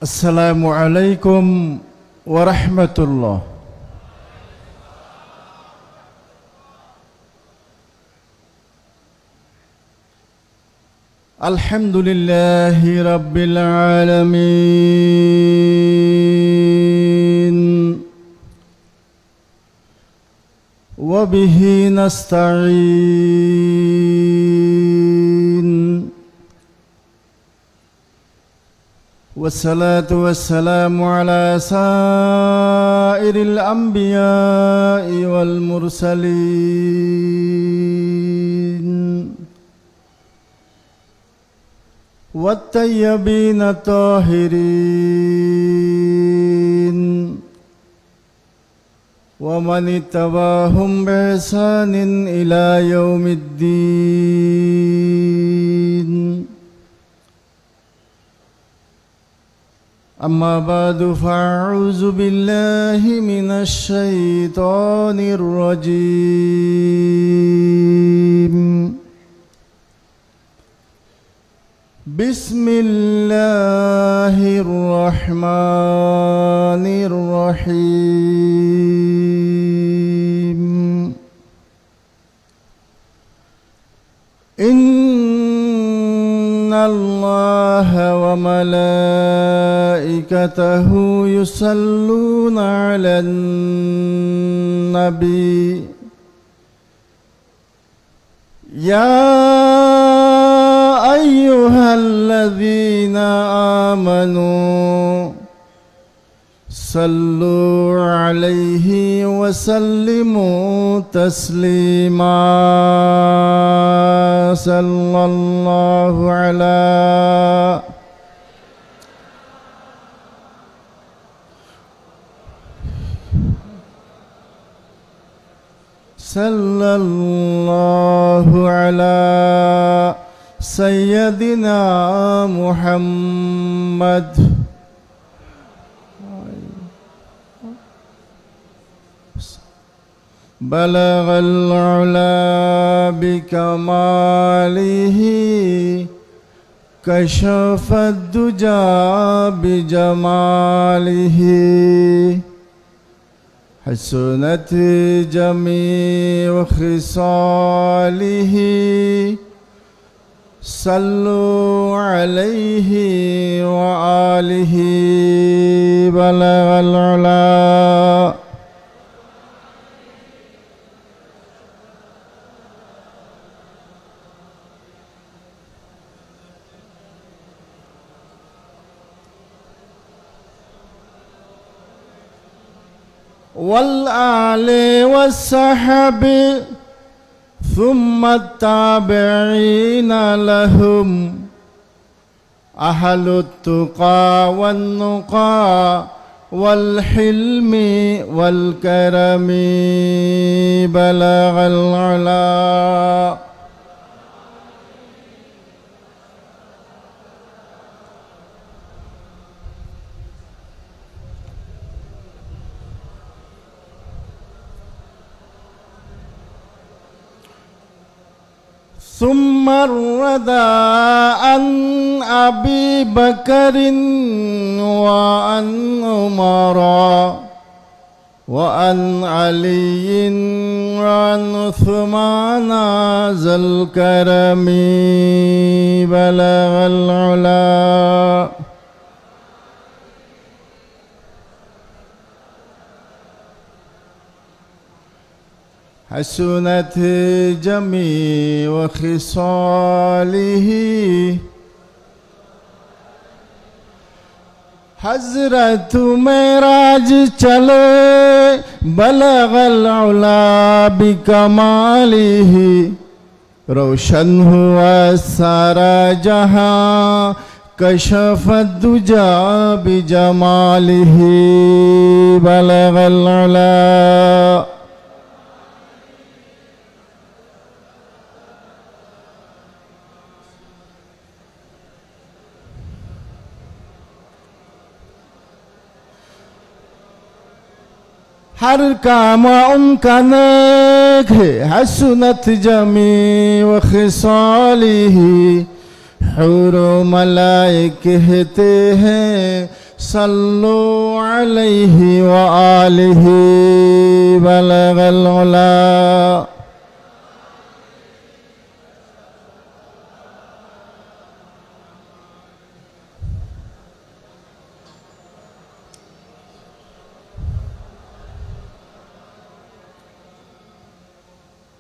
আসসালামু আলাইকুম ওয়া রাহমাতুল্লাহ। আলহামদুলিল্লাহি রাব্বিল আলামিন ওয়া বিহি নাস্তাঈন والصلاة والسلام على سائر الأنبياء والمرسلين والطيبين الطاهرين ومن اتبعهم بإحسان إلى يوم الدين. أما بعد فأعوذ بالله من الشيطان الرجيم. بسم الله الرحمن الرحيم. إن الله وملائكته يصلون على النبي يا أيها الذين آمنوا صلوا عليه وسلموا تسليما. صلى الله على صلى الله على سيدنا محمد بلغ العلا بكماله كشف الدجى بجماله حسنت جميع خصاله صلوا عليه وآله بلغ العلا والآل والصحب ثم التابعين لهم أهل التقى والنقى والحلم والكرم بلغ العلا ثم الرضا عن أبي بكر وعن عمر وعن علي وعن عثمان ذا الكرم بلغ العلا حسنت جميع خصاله حضرت معراج چلے بلغ العلا بکماله روشن ہوا سارا جہاں کشف الدجى بجماله بلغ العلا हर काम उनका नेक है हसनत जमी व खिसालिही हुर मलाइक कहते हैं صلوا عليه وآله بلغ العلا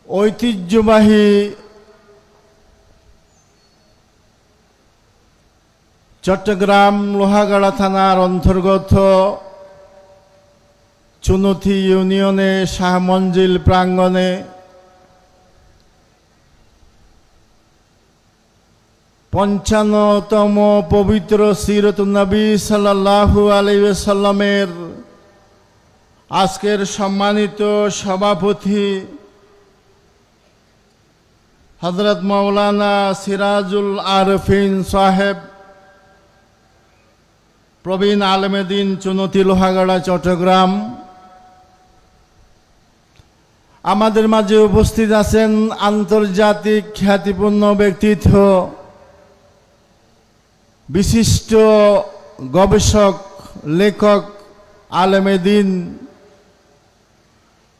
ঐতিহ্যবাহী চট্টগ্রাম লোহাগাড়া থানার অন্তর্গত চুনথি ইউনিয়নে শাহ মঞ্জিল প্রাঙ্গণে পঞ্চান্নতম পবিত্র সিরাতুন নবী সাল্লাল্লাহু আলাইহি ওয়াসাল্লামের আজকের সম্মানিত সভাপতি হযরত মাওলানা সিরাজুল আরফিন সাহেব, প্রবীণ আলেমে দ্বীন, চুনথি লোহাগাড়া চট্টগ্রাম। আমাদের মাঝে উপস্থিত আছেন আন্তর্জাতিক খ্যাতিপূর্ণ ব্যক্তিত্ব, বিশিষ্ট গবেষক, লেখক, আলেমে দ্বীন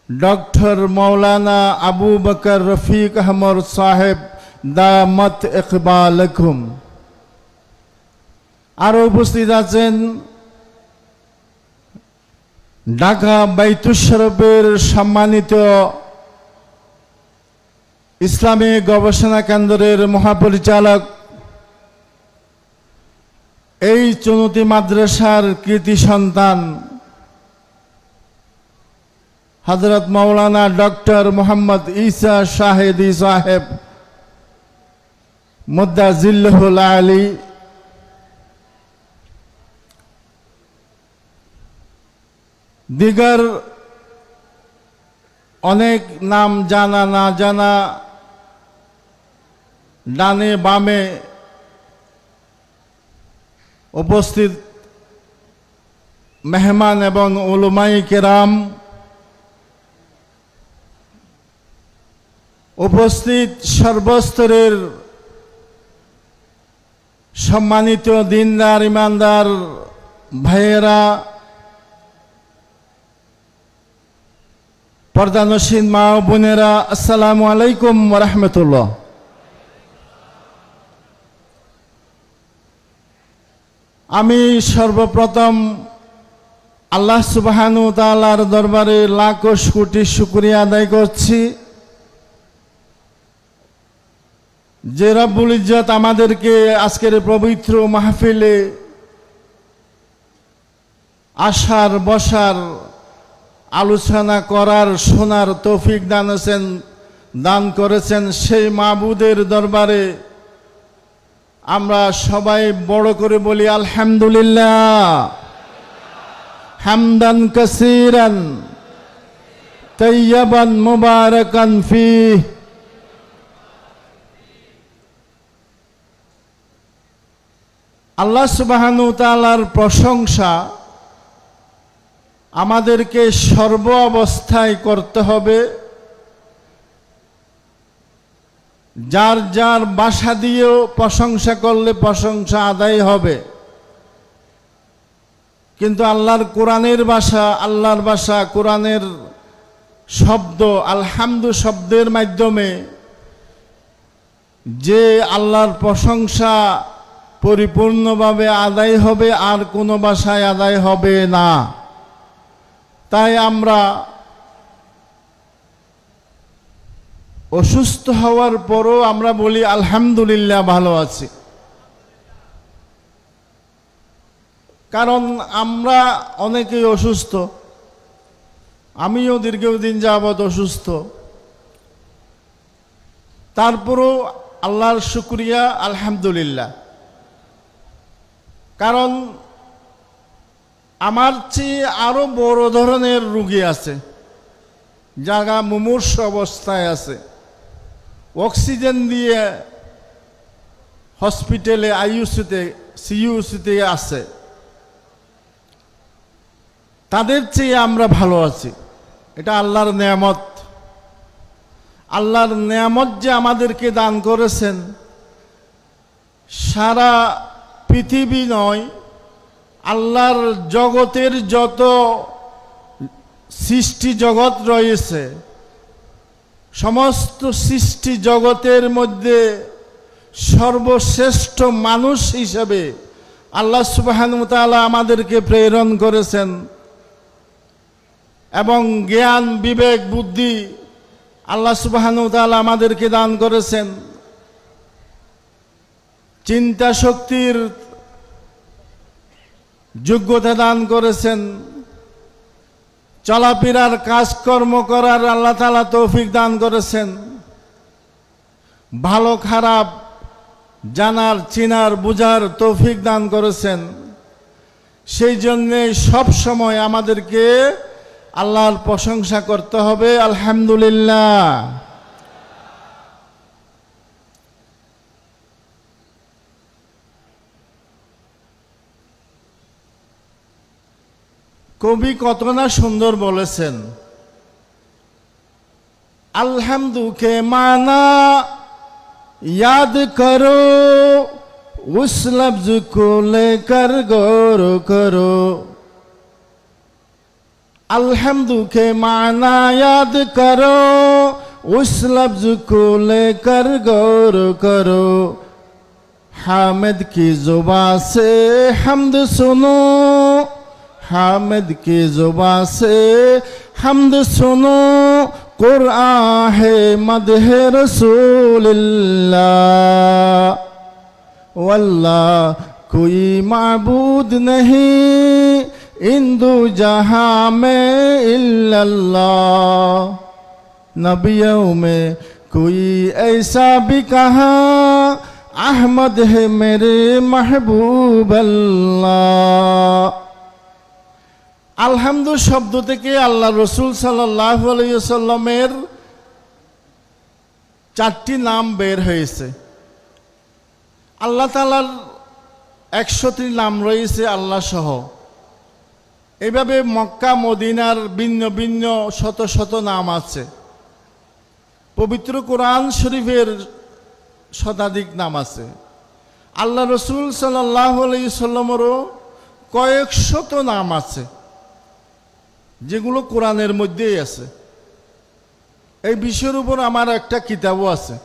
ডক্টর মৌলানা আবু বকর রফিক আহমদ সাহেব দামাত ইকবালকুম। আরো উপস্থিত আছেন ঢাকা বাইতুল শরীফের সম্মানিত ইসলামী গবেষণা কেন্দ্রের মহাপরিচালক, এই চুনথি মাদ্রাসার কৃতি সন্তান হযরত মাওলানা ডক্টর মোহাম্মদ ঈসা শাহেদি সাহেব মুদ্দাজিল্লাহুল আলী। দিগার অনেক নাম জানা না জানা ডানে বামে উপস্থিত মেহমান এবং উলামায়ে কেরাম, উপস্থিত সর্বস্তরের সম্মানিত দিনদার ইমানদার ভাইয়েরা, পর্দানশীন মা ও বোনেরা, আসসালামু আলাইকুম ওয়া রাহমাতুল্লাহ। আমি সর্বপ্রথম আল্লাহ সুবহানাহু ওয়া তাআলার দরবারে লাখ কোটি শুকরিয়া আদায় করছি যে রব্বুল ইজ্জত আমাদেরকে আজকের পবিত্র মাহফিলে আসার, বসার, আলোচনা করার, শোনার তৌফিক দান করেছেন। সেই মাবুদের দরবারে আমরা সবাই বড় করে বলি আলহামদুলিল্লাহ, হামদান কাসীরান তাইয়্যিবান মুবারাকান ফীহ। আল্লাহ সুবহানাহু ওয়া তাআলার প্রশংসা আমাদেরকে সর্ব অবস্থায় করতে হবে। যার যার ভাষা দিয়েও প্রশংসা করলে প্রশংসা আদায় হবে, কিন্তু আল্লাহর কোরআনের ভাষা, আল্লাহর ভাষা, কোরআনের শব্দ, আলহামদু শব্দের মাধ্যমে যে আল্লাহর প্রশংসা পরিপূর্ণভাবে আদায় হবে, আর কোনো ভাষায় আদায় হবে না। তাই আমরা অসুস্থ হওয়ার পরও আমরা বলি আলহামদুলিল্লাহ, ভালো আছি। কারণ আমরা অনেকেই অসুস্থ, আমিও দীর্ঘদিন যাবৎ অসুস্থ, তারপরও আল্লাহর শুকরিয়া, আলহামদুলিল্লাহ। কারণ আমার চেয়ে আরো বড় ধরনের রোগী আছে, যারা মুমূর্ষ অবস্থায় আছে, অক্সিজেন দিয়ে হসপিটালে, আইইউসিতে, সিইউসিতে আছে। তাদের চেয়ে আমরা ভালো আছি। এটা আল্লাহর নেয়ামত। আল্লাহর নেয়ামত যে আমাদেরকে দান করেছেন, সারা পৃথিবী নয়, আল্লাহর জগতের যত সৃষ্টি জগৎ রয়েছে, সমস্ত সৃষ্টি জগতের মধ্যে সর্বশ্রেষ্ঠ মানুষ হিসেবে আল্লাহ সুবহানাহু ওয়া তাআলা আমাদেরকে প্রেরণ করেছেন এবং জ্ঞান বিবেক বুদ্ধি আল্লাহ সুবহানাহু ওয়া তাআলা আমাদেরকে দান করেছেন, চিন্তা শক্তির যোগ্যতা দান করেছেন, চলাফেরার কাজকর্ম করার আল্লাহ তাআলা তৌফিক দান করেছেন, ভালো খারাপ জানার চিনার বুঝার তৌফিক দান করেছেন। সেই জন্যে সব সময় আমাদেরকে আল্লাহর প্রশংসা করতে হবে, আলহামদুলিল্লাহ। কবি কত না সুন্দর বলেছেন, আলহামদুকে মানা याद करो उस लफ्ज को लेकर गौर करो, अलहम्दु के माना याद करो उस लफ्ज को लेकर गौर करो, हामिद की जुबान से हम्द सुनो, हामिद की जुबान से हम्द सुनो, कुरान है मदह रसूलिल्लाह, वल्लाह कोई माबूद नहीं इंदु जहां में इल्लल्लाह, नबियों में कोई ऐसा भी कहा अहमद है मेरे महबूब अल्लाह। আলহামদু শব্দ থেকে আল্লাহ রসুল সাল্লাল্লাহু আলাইহি ওয়াসাল্লামের 4টি নাম বের হয়েছে। আল্লাহ তাআলার 100টি নাম রয়েছে আল্লাহ সহ। এইভাবে মক্কা মদিনার ভিন্ন ভিন্ন শত শত নাম আছে। পবিত্র কোরআন শরীফের শতাধিক নাম আছে। আল্লাহ রসুল সাল্লাল্লাহু আলাইহি ওয়াসাল্লামেরও কয়েক শত নাম আছে, যেগুলো কোরআনের মধ্যেই আছে। এই বিষয়ের উপর আমার একটা কিতাবও আছে।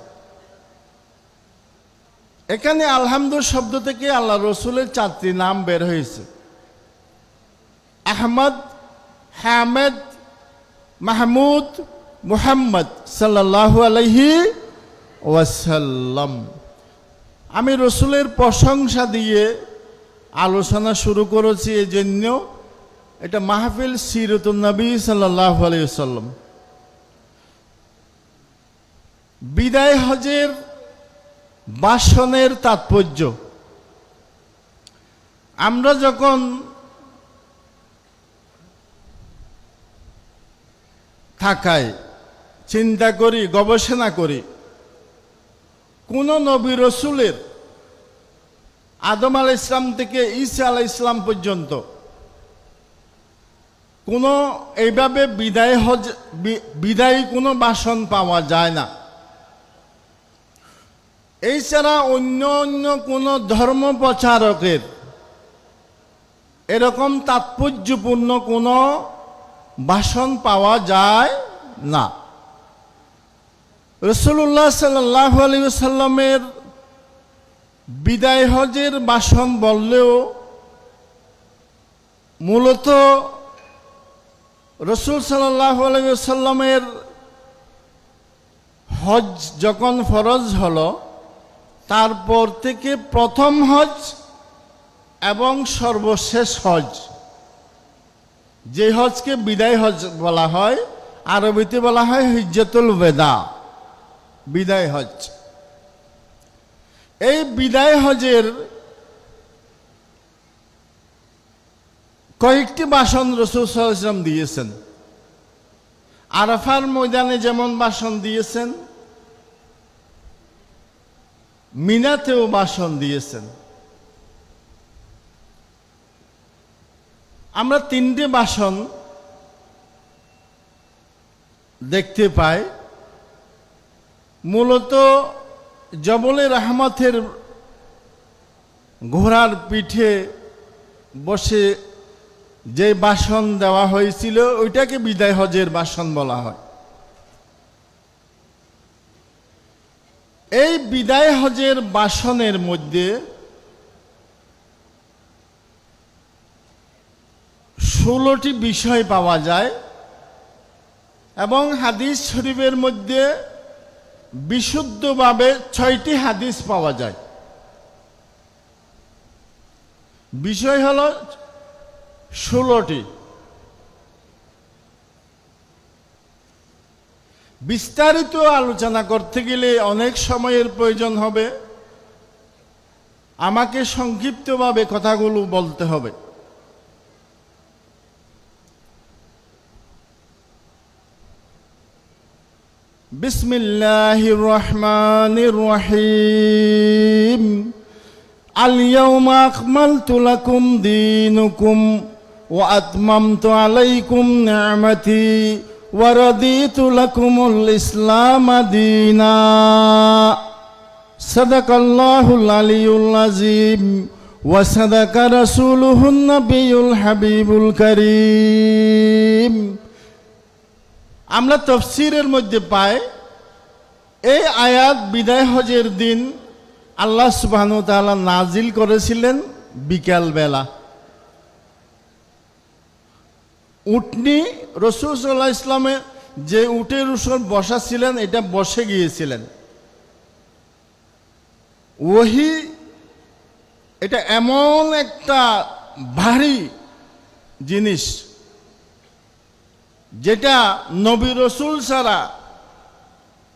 এখানে আলহামদু শব্দ থেকে আল্লাহ রসুলের 4টি নাম বের হয়েছে, আহমদ, হামেদ, মাহমুদ, মুহাম্মদ সাল্লাল্লাহু আলাইহি ওয়াসাল্লাম। আমি রসুলের প্রশংসা দিয়ে আলোচনা শুরু করেছি, এই জন্য এটা মাহফিল সিরাতুন নবী সাল্লাল্লাহু আলাইহি ওয়াসাল্লাম। বিদায় হজের ভাষণের তাৎপর্য, আমরা যখন থাকায় চিন্তা করি, গবেষণা করি, কোন নবী রসুলের আদম আলাইহিস সালাম থেকে ঈসা আলাইহিস সালাম পর্যন্ত কোনো এইভাবে বিদায়ী কোনো ভাষণ পাওয়া যায় না। এছাড়া অন্য অন্য কোনো ধর্ম প্রচারকের এরকম তাৎপর্যপূর্ণ কোনো ভাষণ পাওয়া যায় না। রাসূলুল্লাহ সাল্লাল্লাহু আলাইহি ওয়াসাল্লামের বিদায় হজের ভাষণ বললেও মূলত রাসূল সাল্লাল্লাহু আলাইহি ওয়াসাল্লামের হজ যখন ফরজ হলো, তারপর থেকে প্রথম হজ এবং সর্বশেষ হজ, যে হজকে বিদায় হজ বলা হয়, আরবিতে বলা হয় হিজ্জাতুল ওয়াদা, বিদায় হজ। এই বিদায় হজের কয়েকটি ভাষণ রাসূল সাল্লাল্লাহু আলাইহি ওয়াসাল্লাম দিয়েছেন। আরাফার ময়দানে যেমন ভাষণ দিয়েছেন, মিনাতেও ভাষণ দিয়েছেন। আমরা 3টে ভাষণ দেখতে পাই। মূলত জবলে রহমতের ঘোড়ার পিঠে বসে যে ভাষণ দেওয়া হয়েছিল ওইটাকে বিদায় হজের ভাষণ বলা হয়। এই বিদায় হজের ভাষণের মধ্যে 16টি বিষয় পাওয়া যায় এবং হাদিস শরীফের মধ্যে বিশুদ্ধভাবে 6টি হাদিস পাওয়া যায়। বিষয় হলো 16টি। বিস্তারিত আলোচনা করতে গেলে অনেক সময়ের প্রয়োজন হবে, আমাকে সংক্ষিপ্তভাবে কথাগুলো বলতে হবে। বিসমিল্লাহির রহমানির রহিম। আল-ইয়াওমা আকমালতু লাকুম দীনুকুম ওয়া আতমামতু আলাইকুম নি'মাতি ওয়া রাদিতু লাকুমুল ইসলাম দীনা। সাদাকাল্লাহুল আলিয়্যুল আযীম ওয়া সাদাকা রাসূলুহুন নাবিয়্যুল হাবিবুল কারীম। আমরা তাফসীরের মধ্যে পাই এই আয়াত বিদায় হজের দিন আল্লাহ সুবহানাহু ওয়া তাআলা নাজিল করেছিলেন বিকাল বেলা। উটনি রাসূল সাল্লাল্লাহু আলাইহি ওয়াসাল্লামের যে উটের উপর বসা ছিলেন এটা বসে গিয়েছিলেন। ওহী এটা এমন একটা ভারী জিনিস যেটা নবী রাসূল ছাড়া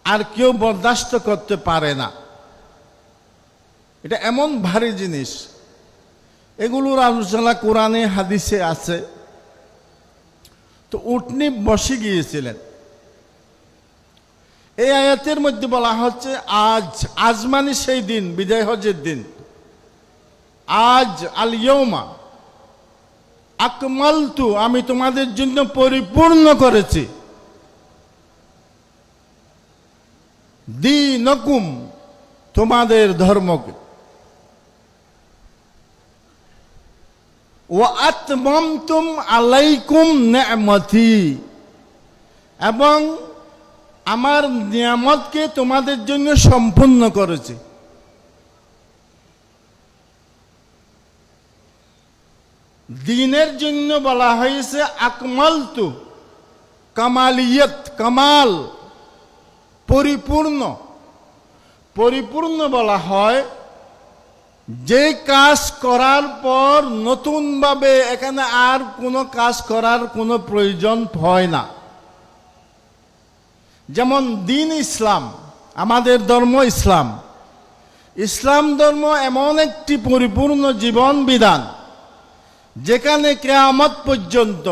আর কেউ বরদাস্ত করতে পারে না। এটা এমন ভারী জিনিস, এগুলোর আলোচনা কোরআনে হাদিসে আছে। তো উটনি বসে গিয়েছিলেন। এই আয়াতের মধ্যে বলা হচ্ছে আজ মানে সেই দিন, বিদায় হজের দিন। আজ আল-ইয়াওমা আকমালতু, আমি তোমাদের জন্য পরিপূর্ণ করেছি, দীনকুম, তোমাদের ধর্মকে, ওয়া আতমামতুম আলাইকুম নি'মাতি, এবং আমার নিয়ামতকে তোমাদের জন্য সম্পূর্ণ করেছি। দ্বীনের জন্য বলা হয়েছে আকমালতু, কামালিয়ত, কামাল, পরিপূর্ণ। পরিপূর্ণ বলা হয় যে কাজ করার পর নতুনভাবে এখানে আর কোনো কাজ করার কোনো প্রয়োজন হয় না। যেমন দ্বীন ইসলাম, আমাদের ধর্ম ইসলাম। ইসলাম ধর্ম এমন একটি পরিপূর্ণ জীবন বিধান যেখানে কিয়ামত পর্যন্ত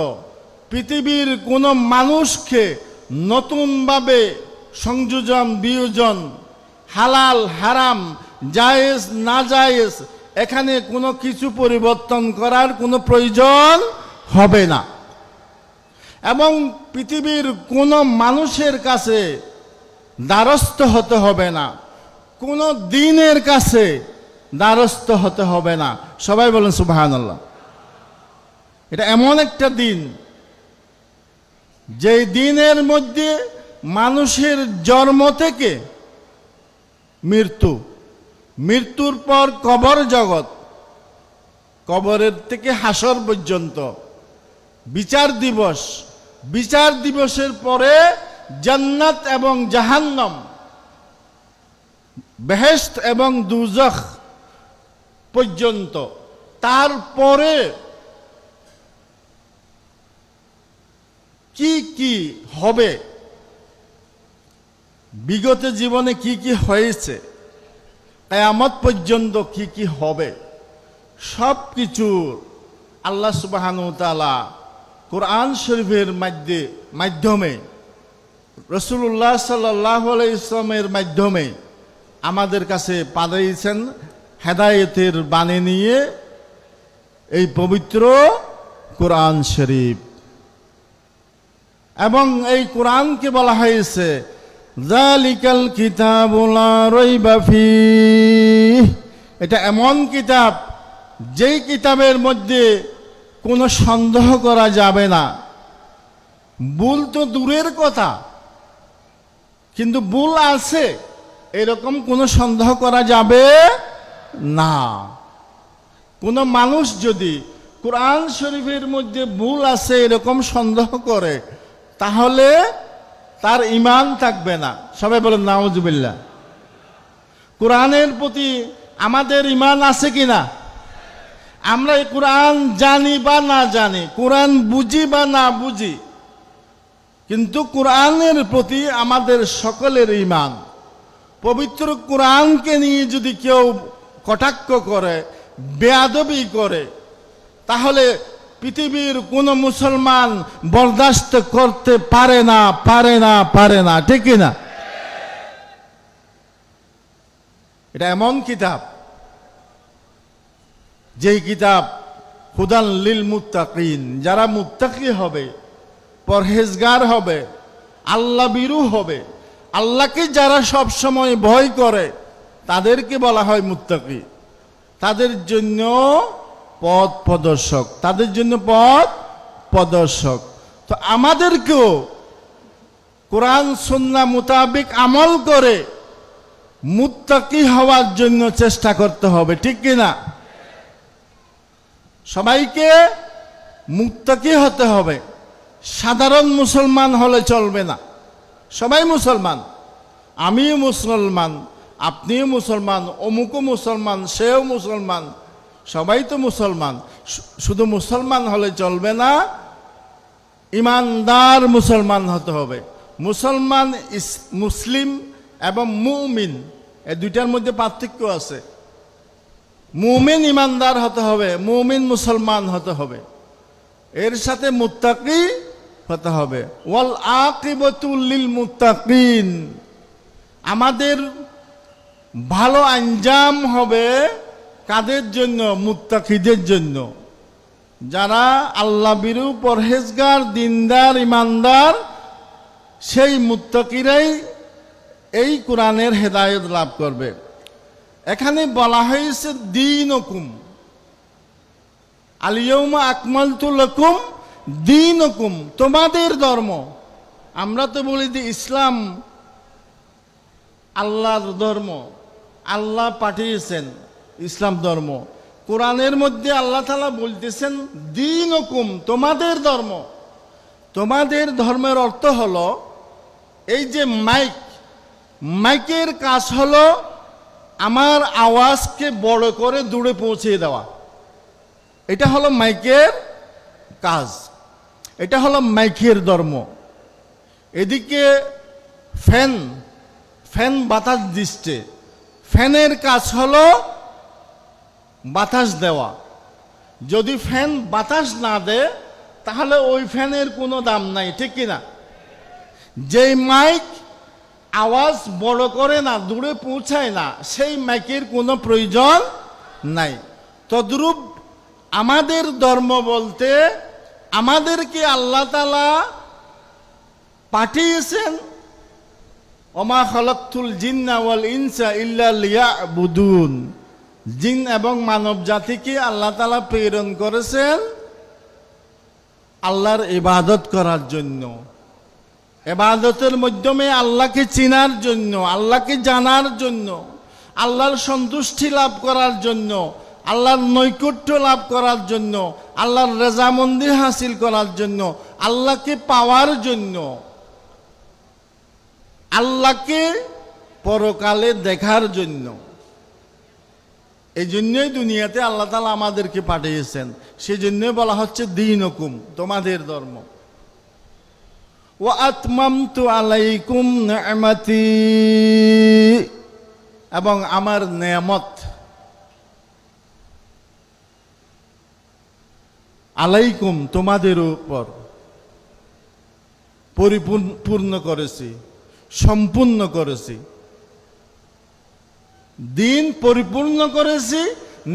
পৃথিবীর কোনো মানুষকে নতুনভাবে সংযোজন বিয়োজন, হালাল হারাম, জায়েজ না জায়েজ, এখানে কোনো কিছু পরিবর্তন করার কোনো প্রয়োজন হবে না। এবং পৃথিবীর কোনো মানুষের কাছে দ্বারস্থ হতে হবে না, কোনো দ্বীনের কাছে দ্বারস্থ হতে হবে না। সবাই বলেন সুবহানাল্লাহ। এটা এমন একটা দিন যে দিনের মধ্যে মানুষের জন্ম থেকে মৃত্যু, মৃত্যুর পর কবর জগৎ, কবরের থেকে হাসর পর্যন্ত, বিচার দিবস, বিচার দিবসের পরে জান্নাত এবং জাহান্নাম, বেহেশত এবং দুজখ পর্যন্ত, তারপরে কি কি হবে, বিগত জীবনে কি কি হয়েছে, কিয়ামত পর্যন্ত কি কি হবে, সব কিছু আল্লাহ সুবহানাহু ওয়া তাআলা কোরআন শরীফের মাধ্যমে রাসূলুল্লাহ সাল্লাল্লাহু আলাইহি ওয়াসাল্লামের মাধ্যমে আমাদের কাছে পাঠিয়েছেন হেদায়েতের বাণী নিয়ে এই পবিত্র কোরআন শরীফ। এবং এই কোরআনকে বলা হয়েছে যালিকাল কিতাবু লা রাইবা ফীহ, এটা এমন কিতাব যেই কিতাবের মধ্যে কোনো সন্দেহ করা যাবে না। ভুল তো দূরের কথা, কিন্তু ভুল আছে এরকম কোনো সন্দেহ করা যাবে না। কোনো মানুষ যদি কোরআন শরীফের মধ্যে ভুল আছে এরকম সন্দেহ করে, তাহলে তার ঈমান থাকবে না। সবাই বলেন নাউজুবিল্লাহ। কোরআনের প্রতি আমাদের ঈমান আছে কিনা? আমরা এই কোরআন জানি বা না জানি, কোরআন বুঝি বা না বুঝি, কিন্তু কোরআনের প্রতি আমাদের সকলের ঈমান। পবিত্র কোরআনকে নিয়ে যদি কেউ কটাক্ষ করে, বেয়াদবি করে, তাহলে পৃথিবীর কোনো মুসলমান বরদাস্ত করতে পারে না, পারে না, পারে না। ঠিক কিনা? এটা এমন কিতাব, যেই কিতাব হুদান লিল মুত্তাকিন, যারা মুত্তাকি হবে, পরহেজগার হবে, আল্লাহ বিরু হবে, আল্লাহকে যারা সব সময় ভয় করে, তাদেরকে বলা হয় মুত্তাকি। তাদের জন্য পথ প্রদর্শক, তাদের জন্য পথ প্রদর্শক। তো আমাদেরকেও কোরআন সুন্নাহ মোতাবেক আমল করে মুত্তাকি হওয়ার জন্য চেষ্টা করতে হবে। ঠিক কিনা? সবাইকে মুত্তাকি হতে হবে। সাধারণ মুসলমান হলে চলবে না। সবাই মুসলমান, আমিও মুসলমান, আপনিও মুসলমান, অমুকও মুসলমান, সেও মুসলমান, সবাই তো মুসলমান। শুধু মুসলমান হলে চলবে না, ইমানদার মুসলমান হতে হবে। মুসলমান মুসলিম এবং মুমিন, এই দুইটার মধ্যে পার্থক্য আছে। মুমিন ইমানদার হতে হবে, মুমিন মুসলমান হতে হবে, এর সাথে মুত্তাকি হতে হবে। ওয়াল আকিবাতুল লিল মুত্তাকিন, আমাদের ভালো আঞ্জাম হবে কাদের জন্য? মুত্তাকিদের জন্য। যারা আল্লাহ বিরু, পরহেজগার, দিনদার, ইমানদার, সেই মুত্তাকিরাই এই কোরআনের হেদায়েত লাভ করবে। এখানে বলা হয়েছে দীনকুম, আল ইয়াউমা আকমালতু লাকুম দীনকুম, তোমাদের ধর্ম। আমরা তো বলি যে ইসলাম আল্লাহর ধর্ম, আল্লাহ পাঠিয়েছেন ইসলাম ধর্ম। কোরআনের মধ্যে আল্লাহ তাআলা বলতেছেন দীনকুম, তোমাদের ধর্ম। তোমাদের ধর্মের অর্থ হলো, এই যে মাইকের কাজ হলো আমার আওয়াজকে বড় করে দূরে পৌঁছে দেওয়া। এটা হলো মাইকের কাজ, এটা হলো মাইকের ধর্ম। এদিকে ফ্যান বাতাস দিচ্ছে, ফ্যানের কাজ হলো বাতাস দেওয়া। যদি ফ্যান বাতাস না দেয় তাহলে ওই ফ্যানের কোনো দাম নাই। ঠিক কিনা? যেই মাইক আওয়াজ বড় করে না, দূরে পৌঁছায় না, সেই মাইকের কোনো প্রয়োজন নাই। তদ্রূপ আমাদের ধর্ম বলতে আমাদেরকে আল্লাহ তাআলা পাঠিয়েছেন, ওমা খালাকতুল জিন্না ওয়াল ইনসা ইল্লা লিয়াবুদুন, জিন এবং মানব জাতিকে আল্লাহ তাআলা প্রেরণ করেছেন আল্লাহর ইবাদত করার জন্য। ইবাদতের মাধ্যমে আল্লাহকে চিনার জন্য, আল্লাহকে জানার জন্য, আল্লাহর সন্তুষ্টি লাভ করার জন্য, আল্লাহর নৈকট্য লাভ করার জন্য, আল্লাহর রেজামন্দি হাসিল করার জন্য, আল্লাহকে পাওয়ার জন্য, আল্লাহকে পরকালে দেখার জন্য। এই জন্যই দুনিয়াতে আল্লাহ তাআলা আমাদেরকে পাঠিয়েছেন। সেই জন্যই বলা হচ্ছে দীনকুম, তোমাদের ধর্ম। ওয়া আতমামতু আলাইকুম নি'মাতি, এবং আমার নেয়ামত আলাইকুম তোমাদের উপর পরিপূর্ণ করেছি, সম্পূর্ণ করেছি। দিন পরিপূর্ণ করেছি,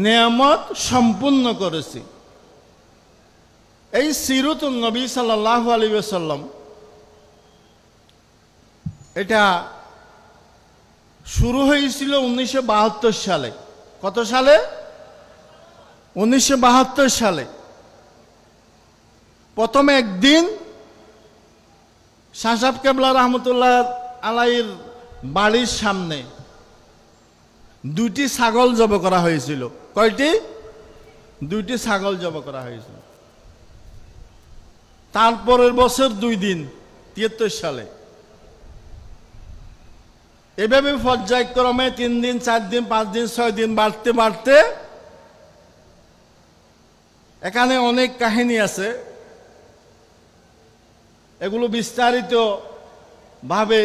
নেয়ামত সম্পূর্ণ করেছি। এই সিরাতুন নবী সাল্লাল্লাহু আলাইহি ওয়াসাল্লাম, এটা শুরু হয়েছিল 1972 সালে। কত সালে? 1972 সালে প্রথম একদিন শাহ সাহেব কেবলা রহমতুল্লাহ আলাইহির বাড়ির সামনে 2টি ছাগল জবাই করা হয়েছিল। কয়টি? 2টি ছাগল জবাই করা হয়েছিল। তারপরের বছর 2 দিন 73 সালে এভাবে পর্যায়ক্রমে 3 দিন 4 দিন 5 দিন 6 দিন বাড়তে বাড়তে এখানে অনেক কাহিনী আছে, এগুলো বিস্তারিত ভাবে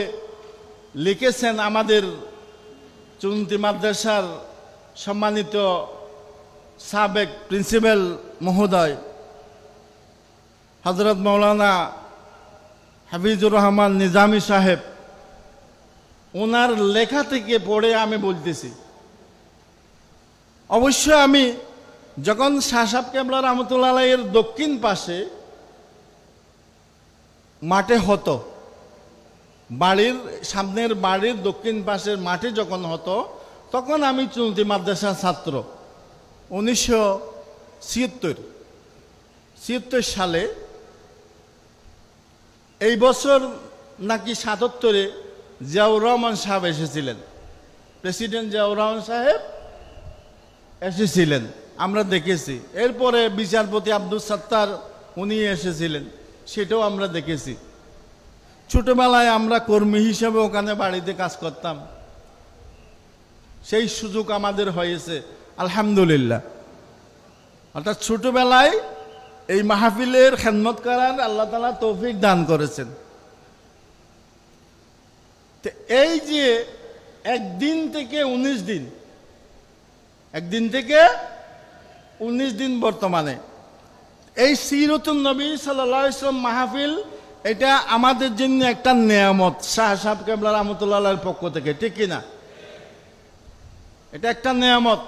লিখেছেন আমাদের চুনতি মাদ্রাসার সম্মানিত সাবেক প্রিন্সিপাল মহোদয় হযরত মাওলানা হাফিজুর রহমান নিজামী সাহেব। ওনার লেখা থেকে পড়ে আমি বলতেছি। অবশ্য আমি যখন শাহ সাহেব কেবলা রহমতুল্লাহ আলাইহির দক্ষিণ পাশে মাঠে হতো, বাড়ির সামনের বাড়ির দক্ষিণ পাশের মাঠে যখন হতো, তখন আমি চুনতি মাদ্রাসার ছাত্র। 1976 সালে, এই বছর নাকি 77-এ জিয়াউর রহমান সাহেব এসেছিলেন, প্রেসিডেন্ট জিয়াউর রহমান সাহেব এসেছিলেন, আমরা দেখেছি। এরপরে বিচারপতি আব্দুল সাত্তার উনি এসেছিলেন, সেটাও আমরা দেখেছি। ছোটবেলায় আমরা কর্মী হিসেবে ওখানে বাড়িতে কাজ করতাম, সেই সুযোগ আমাদের হয়েছে আলহামদুলিল্লাহ। অর্থাৎ ছোটবেলায় এই মাহফিলের খেদমত করার আল্লাহ তাআলা তৌফিক দান করেছেন। তো এই যে একদিন থেকে 19 দিন, একদিন থেকে 19 দিন বর্তমানে এই সিরাতুন নবী সাল্লাল্লাহু আলাইহি ওয়াসাল্লাম মাহফিল, এটা আমাদের জন্য একটা নেয়ামত শাহ সাহেব কেবলা রহমতুল্লাহ আলাইহির পক্ষ থেকে, ঠিক কিনা? এটা একটা নেয়ামত।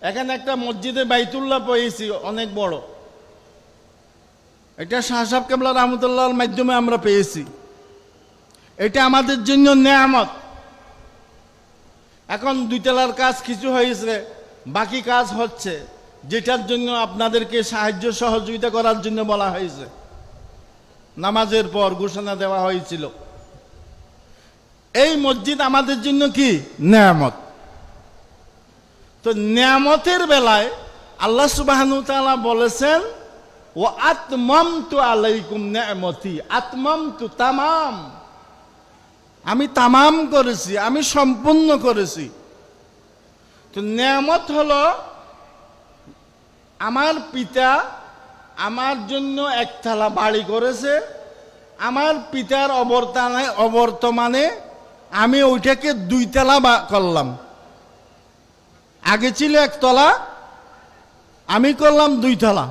এখানে একটা মসজিদে বাইতুল্লাহ পেয়েছি অনেক বড়, এটা শাহ সাহেব কেবলা রহমতুল্লাহর মাধ্যমে আমরা পেয়েছি। এটা আমাদের জন্য নেয়ামত। এখন 2 তলার কাজ কিছু হয়েছে, বাকি কাজ হচ্ছে, যেটার জন্য আপনাদেরকে সাহায্য সহযোগিতা করার জন্য বলা হয়েছে। নামাজের পর ঘোষণা দেওয়া হয়েছিল। এই মসজিদ আমাদের জন্য কি নেয়ামত। তো নেয়ামতের বেলায় আল্লাহ সুবহানাহু ওয়া তাআলা বলেছেন, ওয়া আতমামতু আলাইকুম নি'মতি, আতমামতু তামাম, আমি তামাম করেছি, আমি সম্পূর্ণ করেছি। তো নেয়ামত হলো, আমার পিতা আমার জন্য একতলা বাড়ি করেছে, আমার পিতার অবর্তমানে আমি ওইটাকে 2 তলা করলাম। আগে ছিল 1 তলা, আমি করলাম 2 তলা।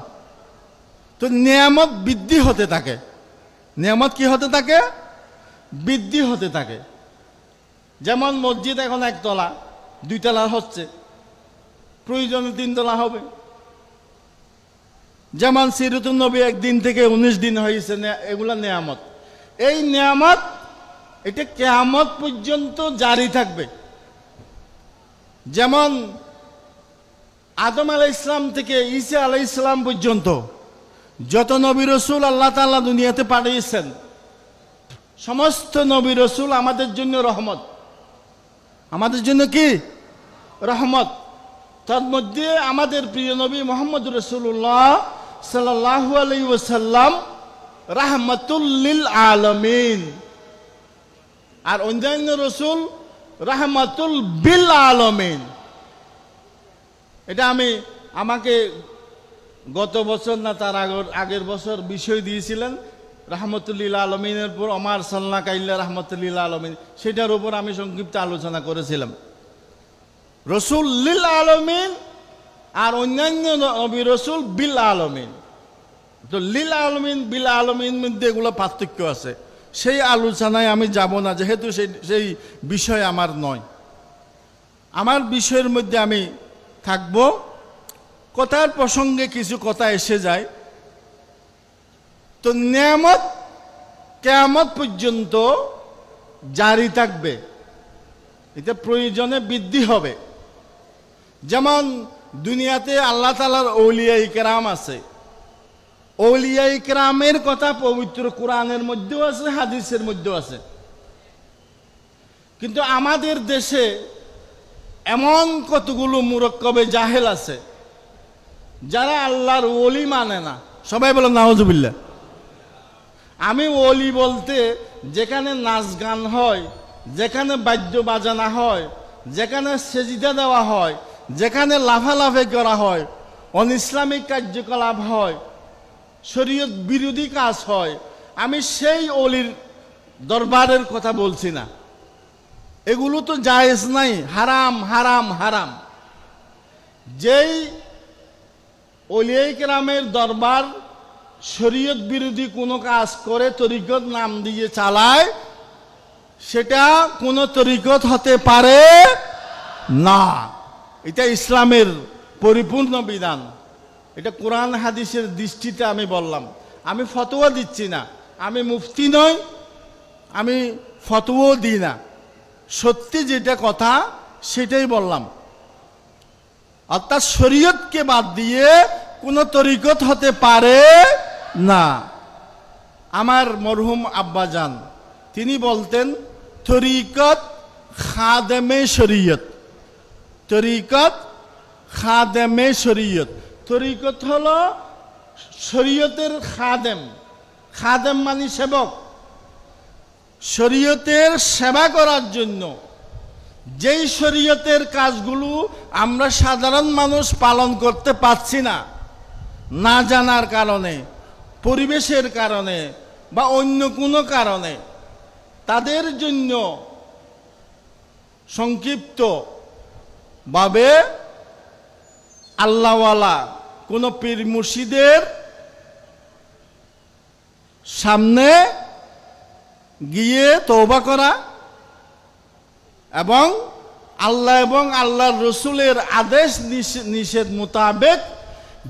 তো নিয়ামত বৃদ্ধি হতে থাকে। নিয়ামত কি হতে থাকে? বৃদ্ধি হতে থাকে। যেমন মসজিদ এখন 1 তলা, 2 তলা হচ্ছে, প্রয়োজনে 3 তলা হবে। যেমন সিরাতুন নবী একদিন থেকে 19 দিন হয়েছে, এগুলা নিয়ামত। এই নিয়ামত এটা কিয়ামত পর্যন্ত জারি থাকবে। যেমন আদম আলাইহিস সালাম থেকে ঈসা আলাইহিস সালাম পর্যন্ত যত নবী রাসূল আল্লাহ তাআলা দুনিয়াতে পাঠিয়েছেন, সমস্ত নবী রাসূল আমাদের জন্য রহমত। আমাদের জন্য কি রহমত। তার মধ্যে আমাদের প্রিয় নবী মুহাম্মদ রাসূলুল্লাহ সাল্লাল্লাহু আলাইহি ওয়াসাল্লাম রাহমাতুল লিল আলামিন, আর অন্যান্য রাসূল রাহমাতুল বিল আলামিন। এটা আমাকে গত বছর না তার আগের বছর বিষয় দিয়েছিলেন রাহমাতুল লিল আলামিনের উপর, ওমা আরসালনাকা ইল্লা রাহমাতুল লিল আলামিন, সেটার উপর আমি সংক্ষিপ্ত আলোচনা করেছিলাম। রসুল লিল আলামিন আর অন্যান্য নবী রসুল বিল আলামিন। তো লিল আলামিন বিল আলামিন মধ্যে এগুলো পার্থক্য আছে, সেই আলোচনায় আমি যাব না, যেহেতু সেই বিষয় আমার নয়। আমার বিষয়ের মধ্যে আমি থাকব। কথার প্রসঙ্গে কিছু কথা এসে যায়। তো নিয়ামত কিয়ামত পর্যন্ত জারি থাকবে, এটা প্রয়োজনে বৃদ্ধি হবে। যেমন দুনিয়াতে আল্লাহ তাআলার আউলিয়া ইকরাম আছে। আউলিয়া ইকরামের কথা পবিত্র কোরআনের মধ্যেও আছে, হাদিসের মধ্যেও আছে। কিন্তু আমাদের দেশে এমন কতগুলো মুরক্কবে জাহেল আছে যারা আল্লাহর ওলি মানে না। সবাই বলে নাউজুবিল্লাহ। আমি ওলি বলতে যেখানে নাচ গান হয়, যেখানে বাদ্য বাজানা হয়, যেখানে সেজদা দেওয়া হয়, যেখানে লাফালাফি করা হয়, অনইসলামিক কার্যকলাপ হয়, শরীয়ত বিরোধী কাজ হয়, আমি সেই ওলির দরবারের কথা বলছি না। এগুলো তো জায়েজ নাই, হারাম হারাম হারাম। যেই ওলিয়া কেরামের দরবার শরীয়ত বিরোধী কোনো কাজ করে তরিকত নাম দিয়ে চালায়, সেটা কোনো তরিকত হতে পারে না। এটা ইসলামের পরিপূর্ণ বিধান। এটা কোরআন হাদিসের দৃষ্টিতে আমি বললাম। আমি ফতোয়া দিচ্ছি না, আমি মুফতি নই, আমি ফতোয়াও দিই না। সত্যি যেটা কথা সেটাই বললাম। অর্থাৎ শরীয়তকে বাদ দিয়ে কোনো তরিকত হতে পারে না। আমার মরহুম আব্বাজান তিনি বলতেন তরিকত খাদেমে শরীয়ত, তরিকত খাদেমে শরীয়ত। তরিকত হলো শরীয়তের খাদেম। খাদেম মানে সেবক। শরীয়তের সেবা করার জন্য যেই শরীয়তের কাজগুলো আমরা সাধারণ মানুষ পালন করতে পারছি না, না জানার কারণে, পরিবেশের কারণে বা অন্য কোনো কারণে, তাদের জন্য সংক্ষিপ্ত ভাবে আল্লাহওয়ালা কোনো পীর মুর্শিদের সামনে গিয়ে তওবা করা এবং আল্লাহ এবং আল্লাহর রসুলের আদেশ নিষেধ মোতাবেক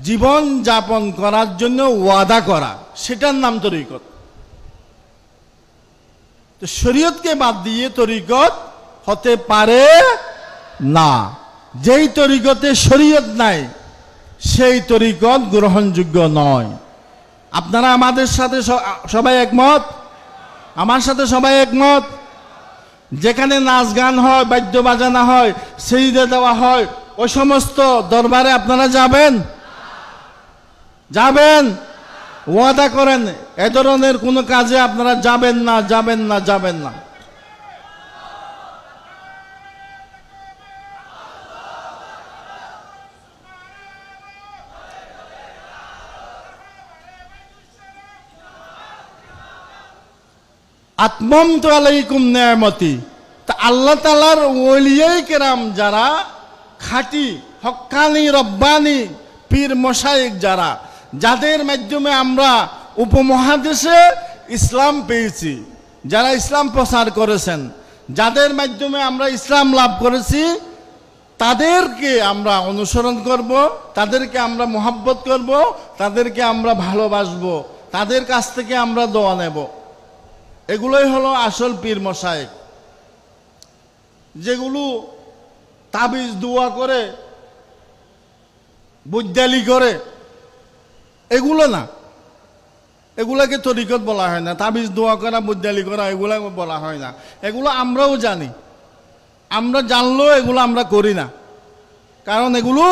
জীবন যাপন করার জন্য ওয়াদা করা, সেটার নাম তরিকত। তো শরীয়তকে বাদ দিয়ে তরিকত হতে পারে না। যেই তরিকতে শরীয়ত নাই সেই তরিকত গ্রহণযোগ্য নয়। আপনারা আমাদের সাথে সবাই একমত? আমার সাথে সবাই একমত? যেখানে নাচ গান হয়, বাদ্য বাজানা হয়, সিজদা দেওয়া হয়, ওই সমস্ত দরবারে আপনারা যাবেন? যাবেন? ওয়াদা করেন এ ধরনের কোনো কাজে আপনারা যাবেন না, যাবেন না, যাবেন না। আতমামতু আলাইকুম নিয়ামতি। তা আল্লাহ তাআলার ওলিয়ায়ে কেরাম যারা খাঁটি হক্কানি রব্বানি পীর মশায়েখ যারা, যাদের মাধ্যমে আমরা উপমহাদেশে ইসলাম পেয়েছি, যারা ইসলাম প্রচার করেছেন, যাদের মাধ্যমে আমরা ইসলাম লাভ করেছি, তাদেরকে আমরা অনুসরণ করব, তাদেরকে আমরা মহব্বত করব, তাদেরকে আমরা ভালোবাসবো, তাদের কাছ থেকে আমরা দোয়া নেব। এগুলোই হলো আসল পীর মশায়েখ। যেগুলো তাবিজ দোয়া করে, বুদ্দালি করে, এগুলো না, এগুলাকে তরিকত বলা হয় না। তাবিজ দোয়া করা, বুদ্দালি করা, এগুলা বলা হয় না। এগুলো আমরাও জানি, আমরা জানলেও এগুলো আমরা করি না, কারণ এগুলো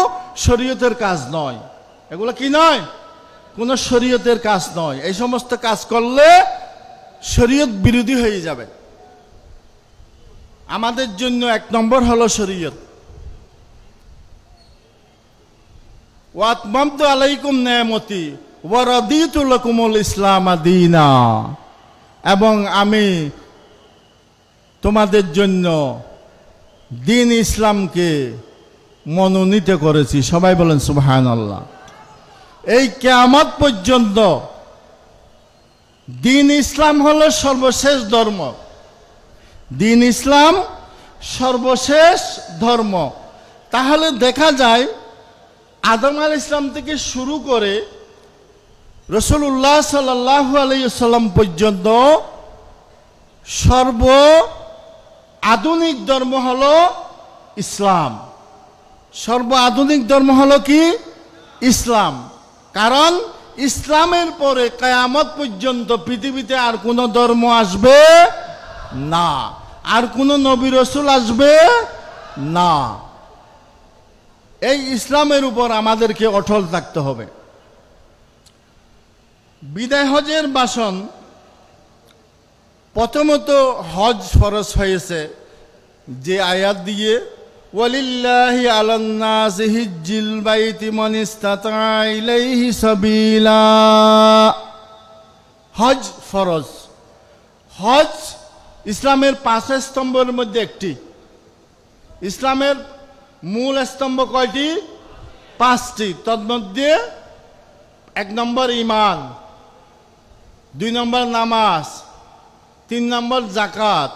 শরীয়তের কাজ নয়। এগুলো কি নয়? কোনো শরীয়তের কাজ নয়। এই সমস্ত কাজ করলে শরীয়ত বিরোধী হয়ে যাবে। আমাদের জন্য এক নম্বর হলো শরীয়ত। ওয়া আতমামতু আলাইকুম নিয়ামতি ওয়া রাদিতু লাকুমুল ইসলাম দীনা। এবং আমি তোমাদের জন্য দ্বীন ইসলামকে মনোনীত করেছি। সবাই বলেন সুবহানাল্লাহ। এই কিয়ামত পর্যন্ত দ্বীন ইসলাম হলো সর্বশেষ ধর্ম। দ্বীন ইসলাম সর্বশেষ ধর্ম। তাহলে দেখা যায় আদম আলাইহিস সালাম থেকে শুরু করে রাসূলুল্লাহ সাল্লাল্লাহু আলাইহি ওয়াসাল্লাম পর্যন্ত সর্ব আধুনিক ধর্ম হলো ইসলাম। সর্ব আধুনিক ধর্ম হলো কি? ইসলাম। কারণ ইসলামের পরে কিয়ামত পর্যন্ত পৃথিবীতে আর কোনো ধর্ম আসবে না, আর কোনো নবী রাসূল আসবে না। এই ইসলামের উপর আমাদেরকে অটল থাকতে হবে। বিদায় হজের ভাষণ, প্রথমত হজ ফরজ হয়েছে যে আয়াত দিয়ে, ওয়ালিল্লাহি আলান নাসি হিজ্জুল বাইতি মান ইসতাতা ইলাইহি সাবিলা। হজ ফরজ। হজ ইসলামের 5 স্তম্ভের মধ্যে একটি। ইসলামের মূল স্তম্ভ কয়টি? 5টি। তন্মধ্যে 1 নম্বর ঈমান, 2 নম্বর নামাজ, 3 নম্বর যাকাত।